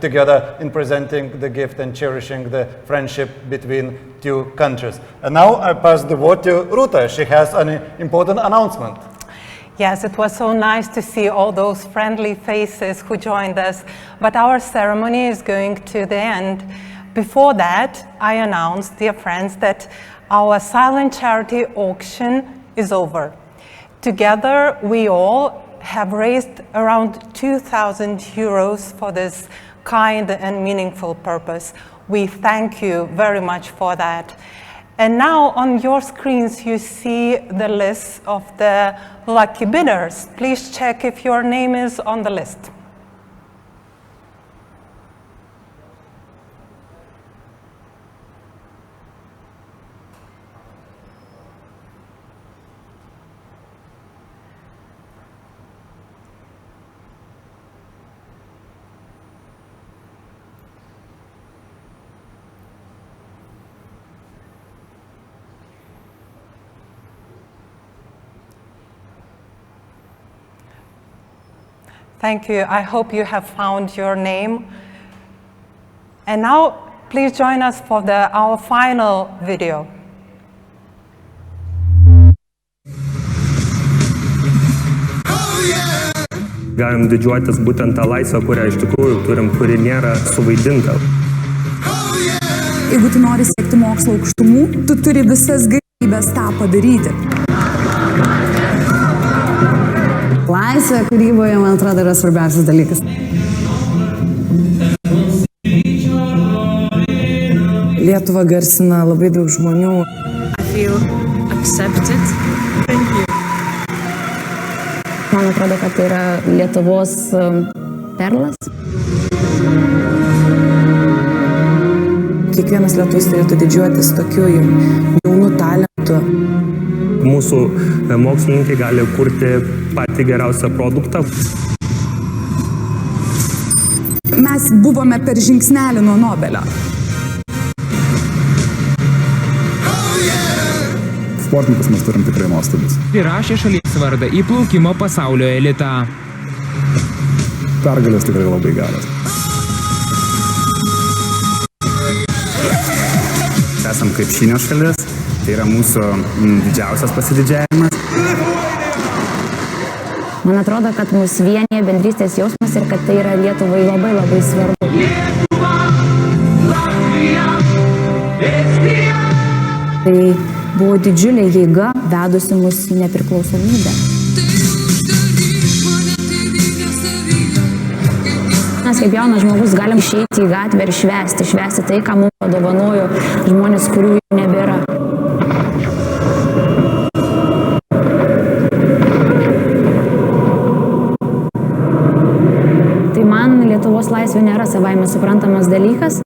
together in presenting the gift and cherishing the friendship between two countries. And now I pass the word to Ruta. She has an important announcement. Yes, it was so nice to see all those friendly faces who joined us, but our ceremony is going to the end. Before that, I announced, dear friends, that our silent charity auction is over. Together, we all have raised around 2,000 euros for this kind and meaningful purpose. We thank you very much for that. And now on your screens, you see the list of the lucky bidders. Please check if your name is on the list. Thank you. I hope you have found your name. And now, please join us for our final video. Galim didžiuotis būtent tą laisvę, kurią iš tikrųjų turim, kuri nėra suvaidinta. Jeigu tu nori siekti mokslo aukštumų, tu turi visas galimybes tą padaryti. Laisvė kūryboje, man atrodo, yra svarbiausias dalykas. Lietuva garsina labai daug žmonių. I feel accepted. Thank you. Man atrodo, kad tai yra Lietuvos perlas. Kiekvienas lietuvis turėtų didžiuotis tokiu jaunu talentu. Mūsų mokslininkai gali kurti patį geriausią produktą. Mes buvome per žingsnelį nuo Nobelio. Sportininkus mes turim tikrai nuostabius. Įrašė šalies vardą į plaukimo pasaulio elitą. Pergalės tikrai labai geras. Esam krepšinio šalis. Tai yra mūsų didžiausias pasididžiavimas. Man atrodo, kad mus vienyje bendrystės jausmas ir kad tai yra Lietuvai labai labai svarbu. Tai buvo didžiulė jėga vedusi mus į nepriklausomybę. Mes kaip jaunas žmogus galim išeiti į gatvę ir švęsti tai, ką mums padovanojo žmonės, kurių jau nebėra. Tai man Lietuvos laisvė nėra savaime suprantamas dalykas.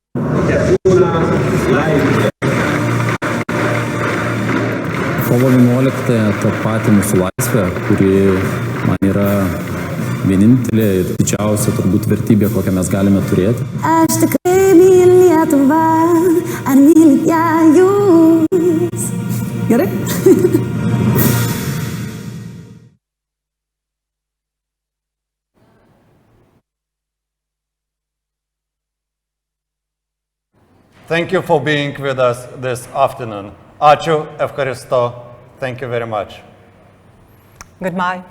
Kovo 11-ąją tą patį mūsų laisvę, kuri man yra vienintelė ir didžiausia turbūt vertybė, kokią mes galime turėti. Aš tikrai myliu Lietuvą, ar mylit ją jūs? Gerai? Thank you for being with us this afternoon. Ačiū, Evcharisto. Thank you very much. Goodbye.